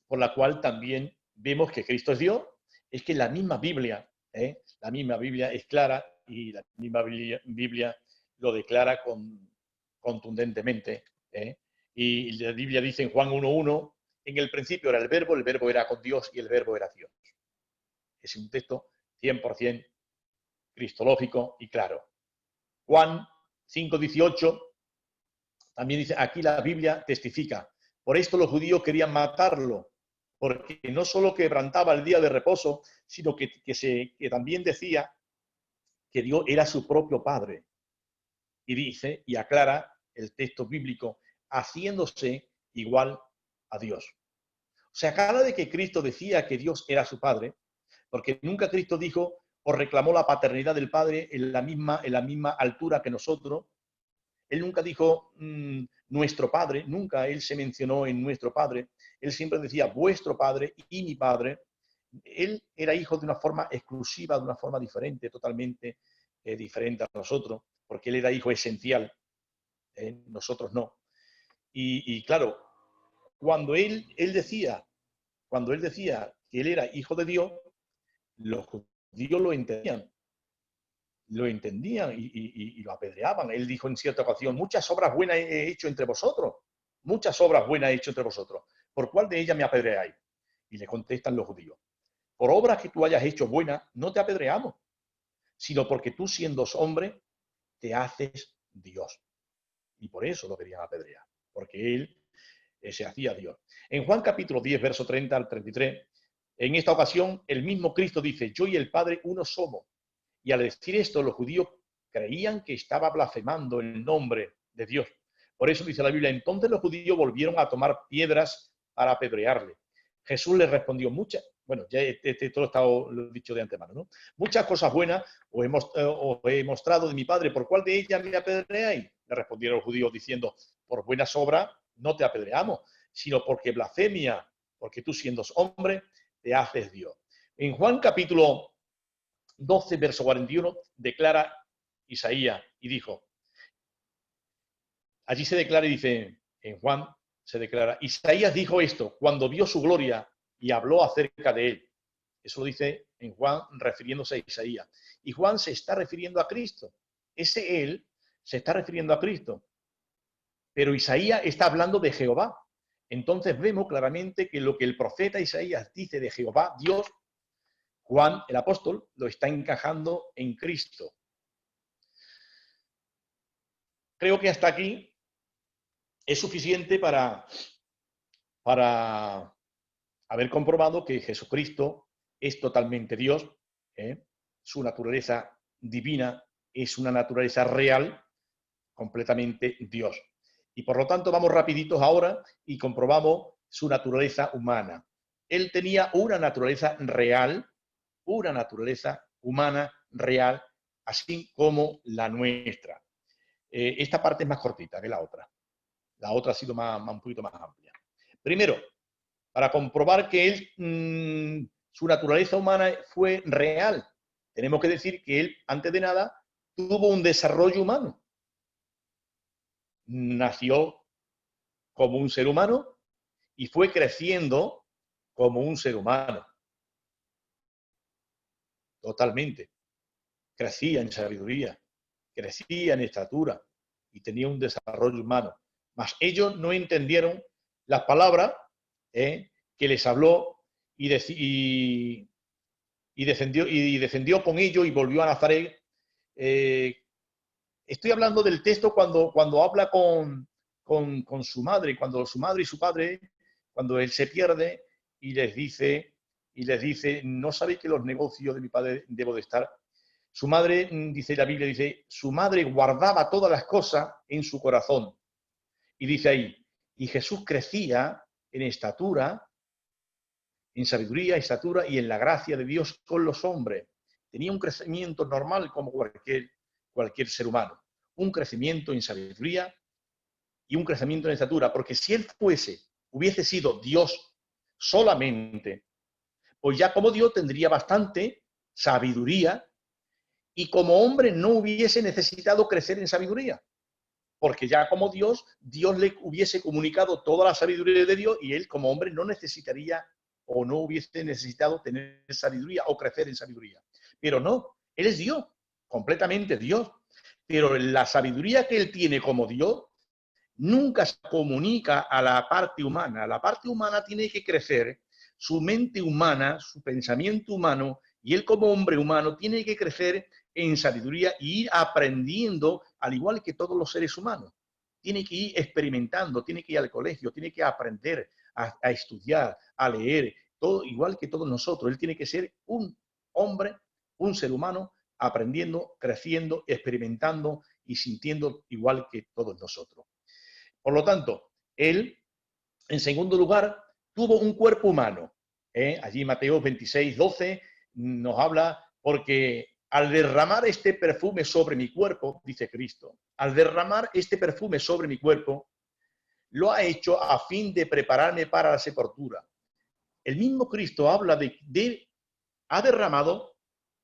por la cual también vemos que Cristo es Dios es que la misma Biblia es clara y la misma Biblia lo declara contundentemente. Y la Biblia dice en Juan 1:1, en el principio era el verbo era con Dios y el verbo era Dios. Es un texto 100% cristológico y claro. Juan 5:18 también dice, aquí la Biblia testifica. Por esto los judíos querían matarlo, porque no solo quebrantaba el día de reposo, sino que también decía que Dios era su propio Padre. Y dice, y aclara el texto bíblico, haciéndose igual a Dios. O sea, cada vez que Cristo decía que Dios era su Padre, porque nunca Cristo dijo o reclamó la paternidad del Padre en la misma altura que nosotros. Él nunca dijo nuestro Padre, nunca Él se mencionó en nuestro Padre. Él siempre decía vuestro Padre y mi Padre. Él era hijo de una forma exclusiva, de una forma diferente, totalmente diferente a nosotros, porque Él era hijo esencial, nosotros no. Y claro, cuando él decía que Él era hijo de Dios, los judíos lo entendían y lo apedreaban. Él dijo en cierta ocasión, muchas obras buenas he hecho entre vosotros, muchas obras buenas he hecho entre vosotros. ¿Por cuál de ellas me apedreáis? Y le contestan los judíos, por obras que tú hayas hecho buenas, no te apedreamos, sino porque tú siendo hombre, te haces Dios. Y por eso lo querían apedrear, porque Él se hacía Dios. En Juan capítulo 10, verso 30 al 33, en esta ocasión el mismo Cristo dice, yo y el Padre uno somos. Y al decir esto, los judíos creían que estaba blasfemando el nombre de Dios. Por eso dice la Biblia, entonces los judíos volvieron a tomar piedras para apedrearle. Jesús les respondió bueno, ya todo lo he dicho de antemano, ¿no? Muchas cosas buenas os he mostrado de mi Padre, ¿por cuál de ellas me apedreáis? Le respondieron los judíos diciendo, por buenas obras no te apedreamos, sino porque blasfemia, porque tú siendo hombre, te haces Dios. En Juan capítulo 12, verso 41, declara Isaías y dijo, allí se declara y dice, en Juan se declara, Isaías dijo esto cuando vio su gloria y habló acerca de él. Eso lo dice en Juan refiriéndose a Isaías. Y Juan se está refiriendo a Cristo. Ese él se está refiriendo a Cristo. Pero Isaías está hablando de Jehová. Entonces vemos claramente que lo que el profeta Isaías dice de Jehová, Dios, Juan, el apóstol, lo está encajando en Cristo. Creo que hasta aquí es suficiente para haber comprobado que Jesucristo es totalmente Dios, su naturaleza divina es una naturaleza real, completamente Dios. Y por lo tanto vamos rapiditos ahora y comprobamos su naturaleza humana. Él tenía una naturaleza real, una naturaleza humana real, así como la nuestra. Esta parte es más cortita que la otra. La otra ha sido un poquito más amplia. Primero, para comprobar que él, su naturaleza humana fue real, tenemos que decir que él, antes de nada, tuvo un desarrollo humano. Nació como un ser humano y fue creciendo como un ser humano. Totalmente. Crecía en sabiduría, crecía en estatura y tenía un desarrollo humano. Mas ellos no entendieron las palabras que les habló y descendió con ellos y volvió a Nazaret. Estoy hablando del texto cuando habla con su madre, cuando su madre y su padre, cuando él se pierde y les dice, no sabéis que los negocios de mi padre debo de estar. Su madre, dice la Biblia, dice, su madre guardaba todas las cosas en su corazón. Y dice ahí, y Jesús crecía en estatura, en sabiduría, estatura y en la gracia de Dios con los hombres. Tenía un crecimiento normal como cualquier ser humano. Un crecimiento en sabiduría y un crecimiento en estatura. Porque si él hubiese sido Dios solamente, pues ya como Dios tendría bastante sabiduría y como hombre no hubiese necesitado crecer en sabiduría. Porque ya como Dios le hubiese comunicado toda la sabiduría de Dios y él como hombre no necesitaría o no hubiese necesitado tener sabiduría o crecer en sabiduría. Pero no, él es Dios, completamente Dios. Pero la sabiduría que él tiene como Dios nunca se comunica a la parte humana. La parte humana tiene que crecer, su mente humana, su pensamiento humano, y él como hombre humano tiene que crecer en sabiduría y ir aprendiendo, al igual que todos los seres humanos. Tiene que ir experimentando, tiene que ir al colegio, tiene que aprender a estudiar, a leer, todo igual que todos nosotros. Él tiene que ser un hombre, un ser humano, aprendiendo, creciendo, experimentando y sintiendo igual que todos nosotros. Por lo tanto, él, en segundo lugar, tuvo un cuerpo humano. Allí Mateo 26, 12 nos habla, porque al derramar este perfume sobre mi cuerpo, dice Cristo, al derramar este perfume sobre mi cuerpo, lo ha hecho a fin de prepararme para la sepultura. El mismo Cristo habla ha derramado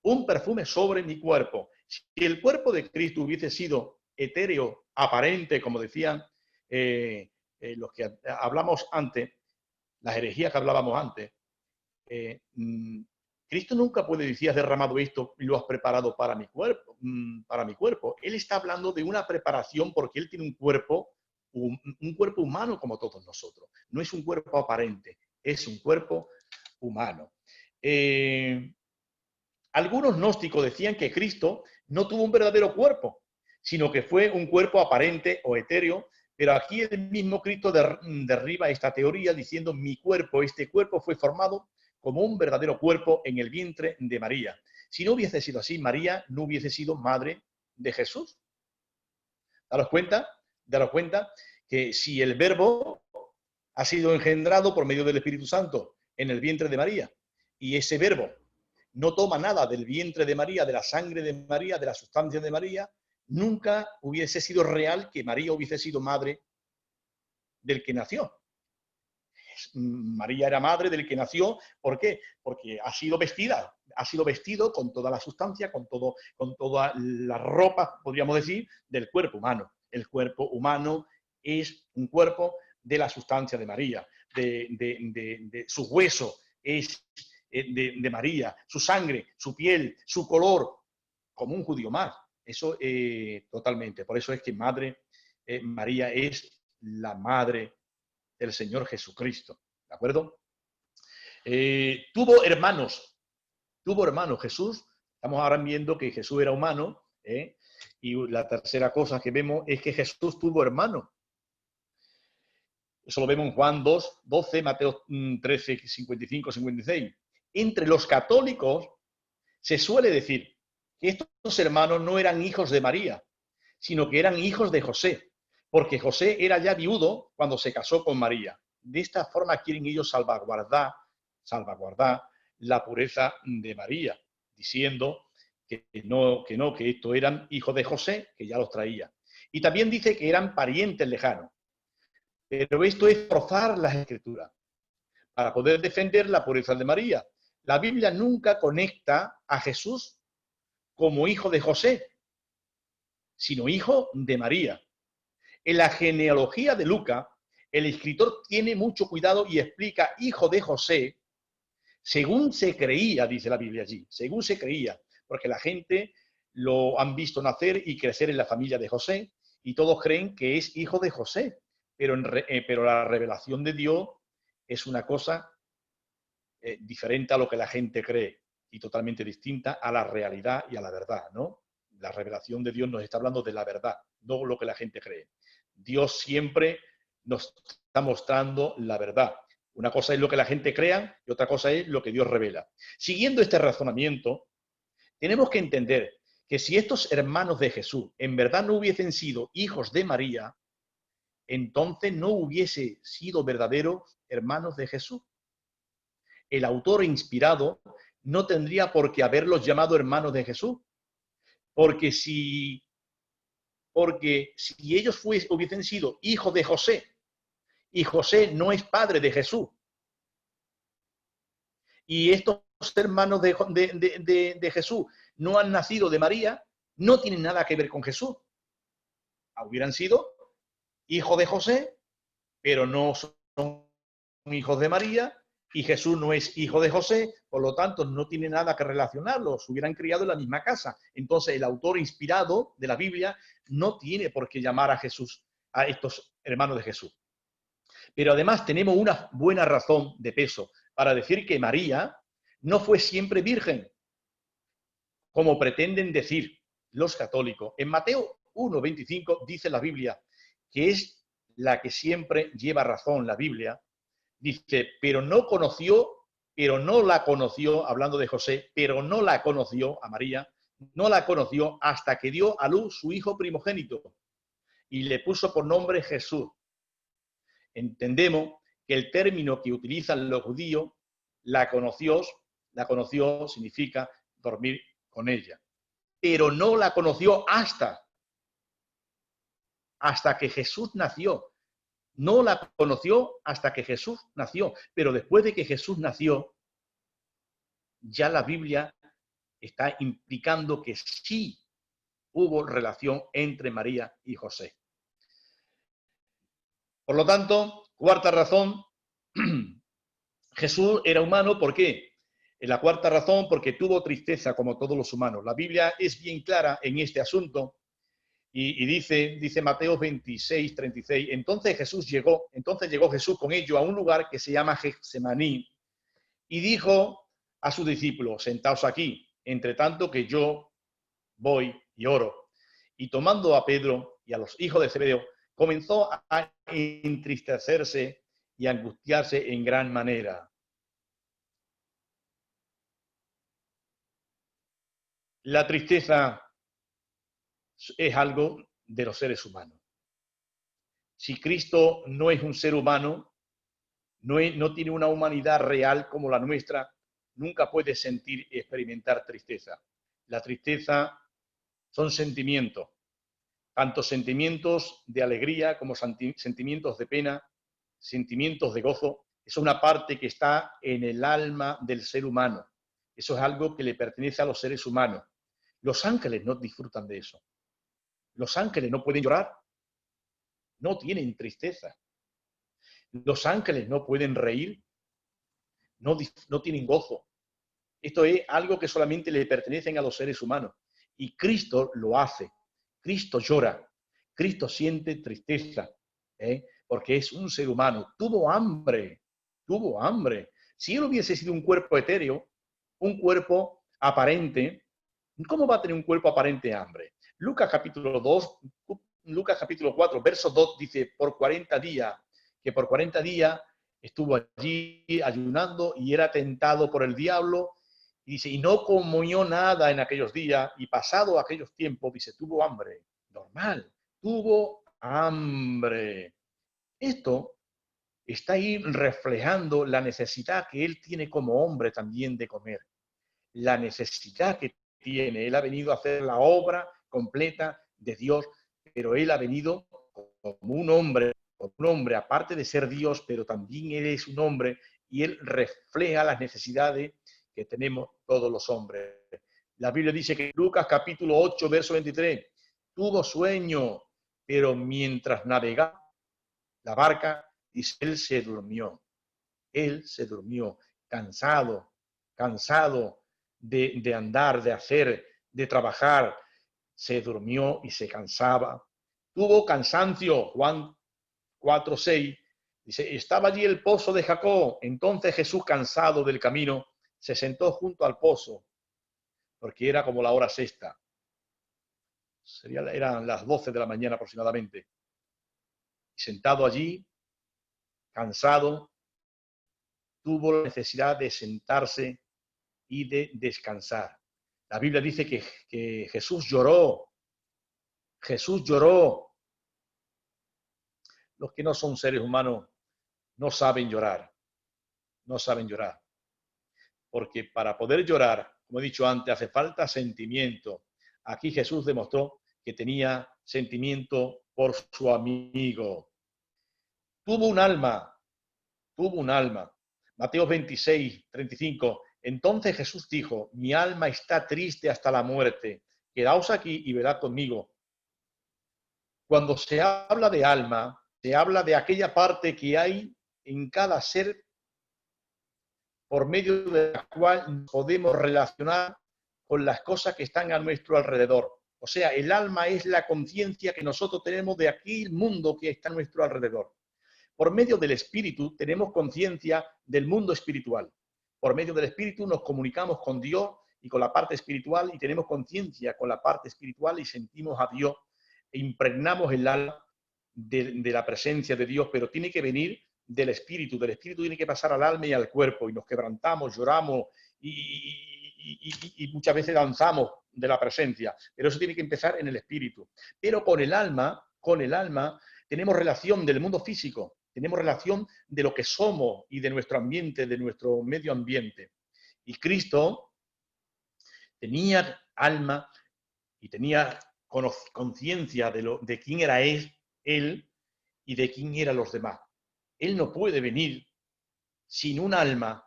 un perfume sobre mi cuerpo. Si el cuerpo de Cristo hubiese sido etéreo, aparente, como decían los que hablamos antes, las herejías que hablábamos antes, Cristo nunca puede decir, has derramado esto y lo has preparado para mi cuerpo. Él está hablando de una preparación porque él tiene un cuerpo humano como todos nosotros. No es un cuerpo aparente, es un cuerpo humano. Algunos gnósticos decían que Cristo no tuvo un verdadero cuerpo, sino que fue un cuerpo aparente o etéreo, pero aquí el mismo Cristo derriba esta teoría diciendo mi cuerpo, este cuerpo fue formado como un verdadero cuerpo en el vientre de María. Si no hubiese sido así, María no hubiese sido madre de Jesús. Daros cuenta que si el Verbo ha sido engendrado por medio del Espíritu Santo en el vientre de María, y ese Verbo no toma nada del vientre de María, de la sangre de María, de la sustancia de María, nunca hubiese sido real que María hubiese sido madre del que nació. María era madre del que nació. ¿Por qué? Porque ha sido vestido con toda la sustancia, con toda la ropa, podríamos decir, del cuerpo humano. El cuerpo humano es un cuerpo de la sustancia de María, de su hueso es de María, su sangre, su piel, su color, como un judío más. Eso totalmente. Por eso es que María es la madre del Señor Jesucristo, ¿de acuerdo? Tuvo hermanos Jesús. Estamos ahora viendo que Jesús era humano, y la tercera cosa que vemos es que Jesús tuvo hermanos. Eso lo vemos en Juan 2, 12, Mateo 13, 55, 56. Entre los católicos se suele decir que estos hermanos no eran hijos de María, sino que eran hijos de José, porque José era ya viudo cuando se casó con María. De esta forma quieren ellos salvaguardar la pureza de María, diciendo que estos eran hijos de José, que ya los traía. Y también dice que eran parientes lejanos. Pero esto es forzar las Escrituras para poder defender la pureza de María. La Biblia nunca conecta a Jesús como hijo de José, sino hijo de María. En la genealogía de Lucas, el escritor tiene mucho cuidado y explica hijo de José, según se creía, dice la Biblia allí, según se creía, porque la gente lo han visto nacer y crecer en la familia de José, y todos creen que es hijo de José, pero la revelación de Dios es una cosa diferente a lo que la gente cree, y totalmente distinta a la realidad y a la verdad, ¿no? La revelación de Dios nos está hablando de la verdad, no lo que la gente cree. Dios siempre nos está mostrando la verdad. Una cosa es lo que la gente crea y otra cosa es lo que Dios revela. Siguiendo este razonamiento, tenemos que entender que si estos hermanos de Jesús en verdad no hubiesen sido hijos de María, entonces no hubiese sido verdaderos hermanos de Jesús. El autor inspirado no tendría por qué haberlos llamado hermanos de Jesús, porque si ellos hubiesen sido hijos de José, y José no es padre de Jesús, y estos hermanos de Jesús no han nacido de María, no tienen nada que ver con Jesús. Hubieran sido hijos de José, pero no son hijos de María, y Jesús no es hijo de José, por lo tanto no tiene nada que relacionarlos, se hubieran criado en la misma casa. Entonces el autor inspirado de la Biblia no tiene por qué llamar a Jesús, a estos hermanos de Jesús. Pero además tenemos una buena razón de peso para decir que María no fue siempre virgen, como pretenden decir los católicos. En Mateo 1:25 dice la Biblia, que es la que siempre lleva razón la Biblia, dice, pero no la conoció, hablando de José, pero no la conoció a María, no la conoció hasta que dio a luz su hijo primogénito y le puso por nombre Jesús. Entendemos que el término que utilizan los judíos, la conoció significa dormir con ella. Pero no la conoció hasta que Jesús nació. No la conoció hasta que Jesús nació. Pero después de que Jesús nació, ya la Biblia está implicando que sí hubo relación entre María y José. Por lo tanto, cuarta razón, Jesús era humano, ¿por qué? La cuarta razón, porque tuvo tristeza como todos los humanos. La Biblia es bien clara en este asunto y dice Mateo 26, 36, entonces llegó Jesús con ellos a un lugar que se llama Getsemaní y dijo a sus discípulos, sentaos aquí, entre tanto que yo voy y oro. Y tomando a Pedro y a los hijos de Zebedeo, comenzó a entristecerse y a angustiarse en gran manera. La tristeza es algo de los seres humanos. Si Cristo no es un ser humano, no tiene una humanidad real como la nuestra, nunca puede sentir y experimentar tristeza. La tristeza son sentimientos, tanto sentimientos de alegría como sentimientos de pena, sentimientos de gozo. Es una parte que está en el alma del ser humano. Eso es algo que le pertenece a los seres humanos. Los ángeles no disfrutan de eso. Los ángeles no pueden llorar, no tienen tristeza. Los ángeles no pueden reír, no tienen gozo. Esto es algo que solamente le pertenecen a los seres humanos. Y Cristo lo hace. Cristo llora. Cristo siente tristeza, porque es un ser humano. Tuvo hambre. Tuvo hambre. Si él hubiese sido un cuerpo etéreo, un cuerpo aparente, ¿cómo va a tener un cuerpo aparente hambre? Lucas capítulo 4, verso 2 dice, por 40 días, que por 40 días estuvo allí ayunando y era tentado por el diablo. Y dice, y no comió nada en aquellos días, y pasado aquellos tiempos, dice, tuvo hambre. Normal, tuvo hambre. Esto está ahí reflejando la necesidad que él tiene como hombre también de comer. La necesidad que tiene. Él ha venido a hacer la obra completa de Dios, pero él ha venido como un hombre, aparte de ser Dios, pero también él es un hombre y él refleja las necesidades que tenemos todos los hombres. La Biblia dice que Lucas capítulo 8, verso 23, tuvo sueño, pero mientras navegaba la barca, dice, él se durmió. Él se durmió, cansado de andar, de hacer, de trabajar. Se durmió y se cansaba. Tuvo cansancio, Juan 4:6. Dice, estaba allí el pozo de Jacob. Entonces Jesús, cansado del camino, se sentó junto al pozo, porque era como la hora sexta. Eran las 12 de la mañana aproximadamente. Y sentado allí, cansado, tuvo la necesidad de sentarse y de descansar. La Biblia dice que Jesús lloró. Jesús lloró. Los que no son seres humanos no saben llorar. No saben llorar. Porque para poder llorar, como he dicho antes, hace falta sentimiento. Aquí Jesús demostró que tenía sentimiento por su amigo. Tuvo un alma. Mateo 26:35. Entonces Jesús dijo, mi alma está triste hasta la muerte. Quedaos aquí y velad conmigo. Cuando se habla de alma, se habla de aquella parte que hay en cada ser por medio de la cual podemos relacionar con las cosas que están a nuestro alrededor. O sea, el alma es la conciencia que nosotros tenemos de aquí, el mundo que está a nuestro alrededor. Por medio del espíritu tenemos conciencia del mundo espiritual. Por medio del espíritu nos comunicamos con Dios y con la parte espiritual y tenemos conciencia con la parte espiritual y sentimos a Dios e impregnamos el alma de la presencia de Dios, pero tiene que venir del espíritu tiene que pasar al alma y al cuerpo y nos quebrantamos, lloramos y muchas veces danzamos de la presencia, pero eso tiene que empezar en el espíritu. Pero con el alma tenemos relación del mundo físico, tenemos relación de lo que somos y de nuestro ambiente, de nuestro medio ambiente. Y Cristo tenía alma y tenía conciencia de quién era él y de quién eran los demás. Él no puede venir sin un alma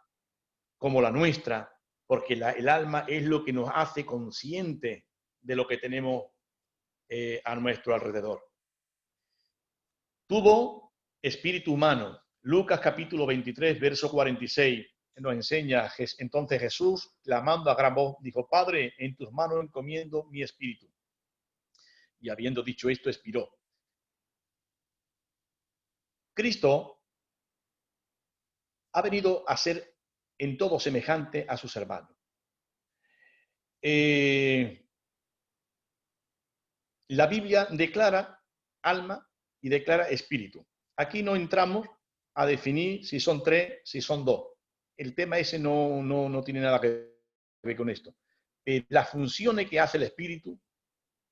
como la nuestra, porque el alma es lo que nos hace consciente de lo que tenemos a nuestro alrededor. Tuvo espíritu humano. Lucas capítulo 23, verso 46, nos enseña, entonces Jesús, clamando a gran voz, dijo, Padre, en tus manos encomiendo mi espíritu. Y habiendo dicho esto, expiró. Cristo ha venido a ser en todo semejante a sus hermanos. La Biblia declara alma y declara espíritu. Aquí no entramos a definir si son tres, si son dos. El tema ese no tiene nada que ver con esto. Las funciones que hace el espíritu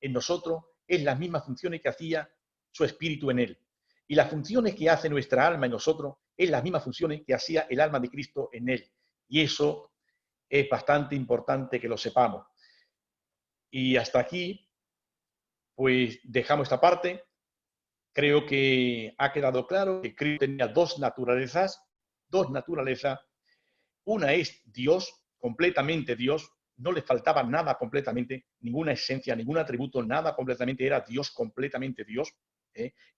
en nosotros es las mismas funciones que hacía su espíritu en él. Y las funciones que hace nuestra alma en nosotros es las mismas funciones que hacía el alma de Cristo en él. Y eso es bastante importante que lo sepamos. Y hasta aquí, pues dejamos esta parte. Creo que ha quedado claro que Cristo tenía dos naturalezas. Una es Dios, completamente Dios, no le faltaba nada completamente, ninguna esencia, ningún atributo, nada completamente, era Dios completamente Dios,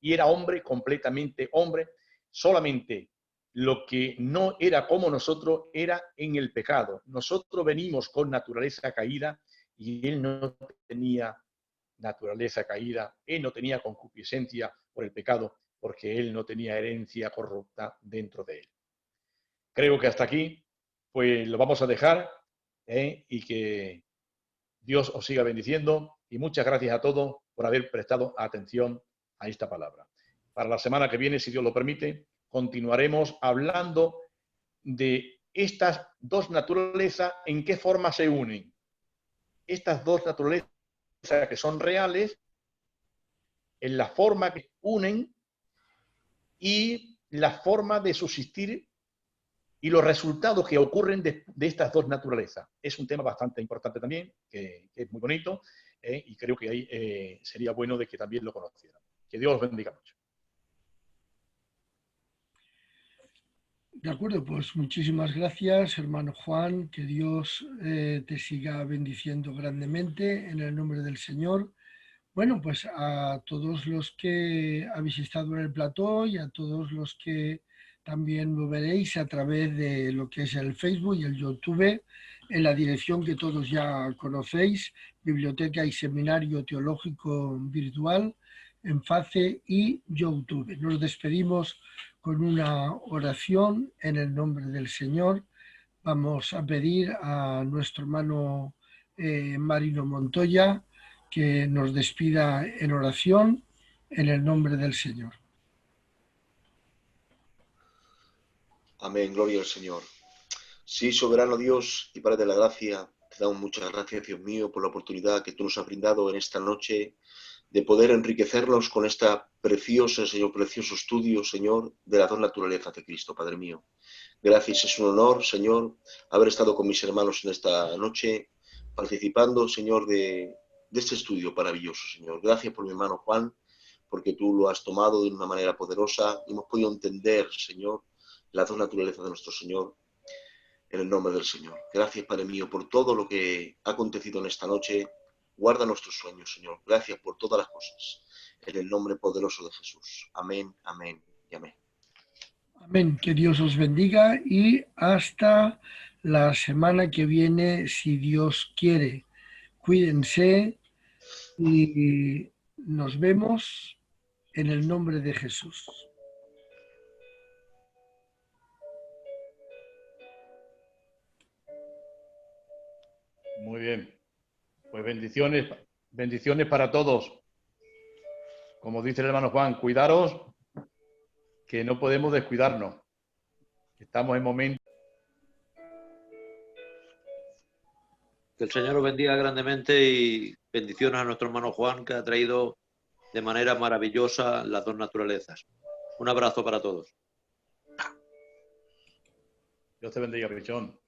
y era hombre completamente hombre, solamente lo que no era como nosotros era en el pecado. Nosotros venimos con naturaleza caída y él no tenía naturaleza caída, él no tenía concupiscencia por el pecado, porque él no tenía herencia corrupta dentro de él. Creo que hasta aquí, pues lo vamos a dejar, y que Dios os siga bendiciendo y muchas gracias a todos por haber prestado atención a esta palabra. Para la semana que viene, si Dios lo permite, continuaremos hablando de estas dos naturalezas, en qué forma se unen. Estas dos naturalezas que son reales, en la forma que unen y la forma de subsistir y los resultados que ocurren de estas dos naturalezas. Es un tema bastante importante también, que es muy bonito, y creo que ahí sería bueno de que también lo conocieran. Que Dios los bendiga mucho. De acuerdo, pues muchísimas gracias, hermano Juan, que Dios te siga bendiciendo grandemente en el nombre del Señor. Bueno, pues a todos los que habéis estado en el plató y a todos los que también lo veréis a través de lo que es el Facebook y el YouTube, en la dirección que todos ya conocéis, Biblioteca y Seminario Teológico Virtual, en Face y YouTube. Nos despedimos con una oración en el nombre del Señor. Vamos a pedir a nuestro hermano Marino Montoya que nos despida en oración en el nombre del Señor. Amén, gloria al Señor. Sí, soberano Dios y Padre de la gracia, te damos muchas gracias, Dios mío, por la oportunidad que tú nos has brindado en esta noche de poder enriquecernos con esta preciosa, Señor, precioso estudio, Señor, de las dos naturalezas de Cristo, Padre mío. Gracias, es un honor, Señor, haber estado con mis hermanos en esta noche, participando, Señor, de este estudio maravilloso, Señor. Gracias por mi hermano Juan, porque tú lo has tomado de una manera poderosa y hemos podido entender, Señor, las dos naturalezas de nuestro Señor, en el nombre del Señor. Gracias, Padre mío, por todo lo que ha acontecido en esta noche. Guarda nuestros sueños, Señor. Gracias por todas las cosas. En el nombre poderoso de Jesús. Amén, amén y amén. Amén. Que Dios os bendiga y hasta la semana que viene, si Dios quiere. Cuídense y nos vemos en el nombre de Jesús. Muy bien. Pues bendiciones para todos. Como dice el hermano Juan, cuidaros, que no podemos descuidarnos. Estamos en momentos. Que el Señor os bendiga grandemente y bendiciones a nuestro hermano Juan, que ha traído de manera maravillosa las dos naturalezas. Un abrazo para todos. Dios te bendiga, Pichón.